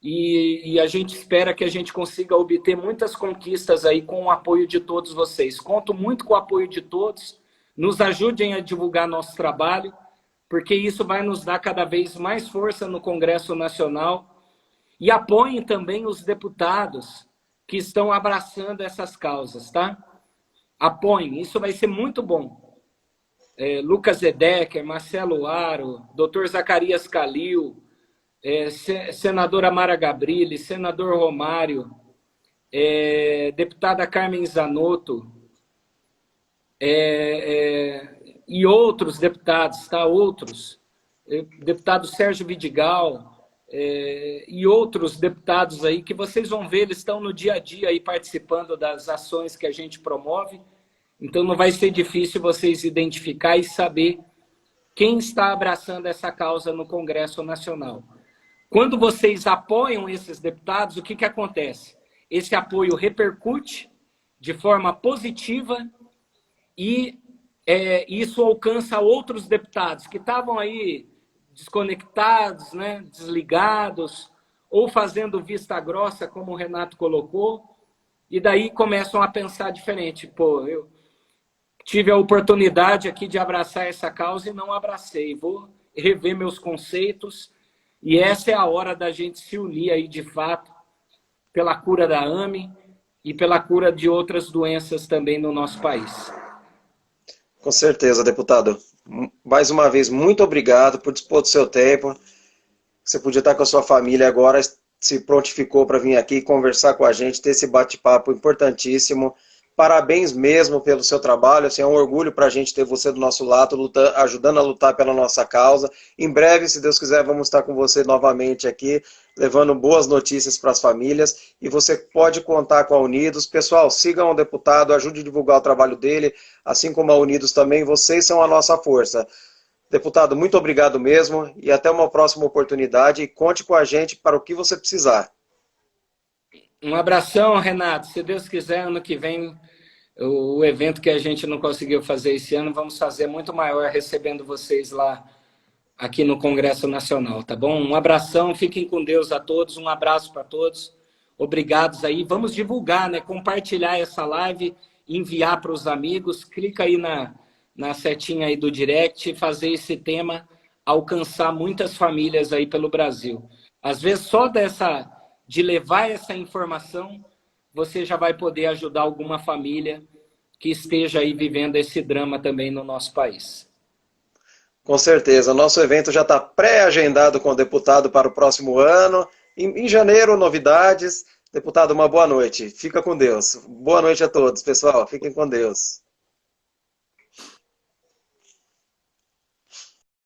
e a gente espera que a gente consiga obter muitas conquistas aí com o apoio de todos vocês. Conto muito com o apoio de todos, nos ajudem a divulgar nosso trabalho, porque isso vai nos dar cada vez mais força no Congresso Nacional, e apoiem também os deputados que estão abraçando essas causas, tá? Apoiem, isso vai ser muito bom. Lucas Edecker, Marcelo Aro, Dr. Zacarias Calil, senadora Mara Gabrilli, senador Romário, deputada Carmen Zanotto, e outros deputados, tá? Outros. Deputado Sérgio Vidigal, e outros deputados aí, que vocês vão ver, eles estão no dia a dia aí participando das ações que a gente promove. Então não vai ser difícil vocês identificar e saber quem está abraçando essa causa no Congresso Nacional. Quando vocês apoiam esses deputados, o que acontece? Esse apoio repercute de forma positiva e isso alcança outros deputados que estavam aí desconectados, né, desligados, ou fazendo vista grossa, como o Renato colocou, e daí começam a pensar diferente. Pô, eu tive a oportunidade aqui de abraçar essa causa e não abracei. Vou rever meus conceitos, e essa é a hora da gente se unir aí, de fato, pela cura da AME e pela cura de outras doenças também no nosso país. Com certeza, deputado. Mais uma vez, muito obrigado por dispor do seu tempo. Você podia estar com a sua família agora, se prontificou para vir aqui conversar com a gente, ter esse bate-papo importantíssimo. Parabéns mesmo pelo seu trabalho, assim, é um orgulho para a gente ter você do nosso lado, ajudando a lutar pela nossa causa. Em breve, se Deus quiser, vamos estar com você novamente aqui, levando boas notícias para as famílias, e você pode contar com a Unidos. Pessoal, sigam o deputado, ajude a divulgar o trabalho dele, assim como a Unidos também, vocês são a nossa força. Deputado, muito obrigado mesmo, e até uma próxima oportunidade, e conte com a gente para o que você precisar. Um abração, Renato. Se Deus quiser, ano que vem, o evento que a gente não conseguiu fazer esse ano, vamos fazer muito maior, recebendo vocês lá, aqui no Congresso Nacional, tá bom? Um abração, fiquem com Deus a todos, um abraço para todos. Obrigados aí. Vamos divulgar, né? Compartilhar essa live, enviar para os amigos. Clica aí na setinha aí do direct e fazer esse tema alcançar muitas famílias aí pelo Brasil. Às vezes, só de levar essa informação você já vai poder ajudar alguma família que esteja aí vivendo esse drama também no nosso país. Com certeza. Nosso evento já está pré-agendado com o deputado para o próximo ano. Em janeiro, novidades. Deputado, uma boa noite. Fica com Deus. Boa noite a todos, pessoal. Fiquem com Deus.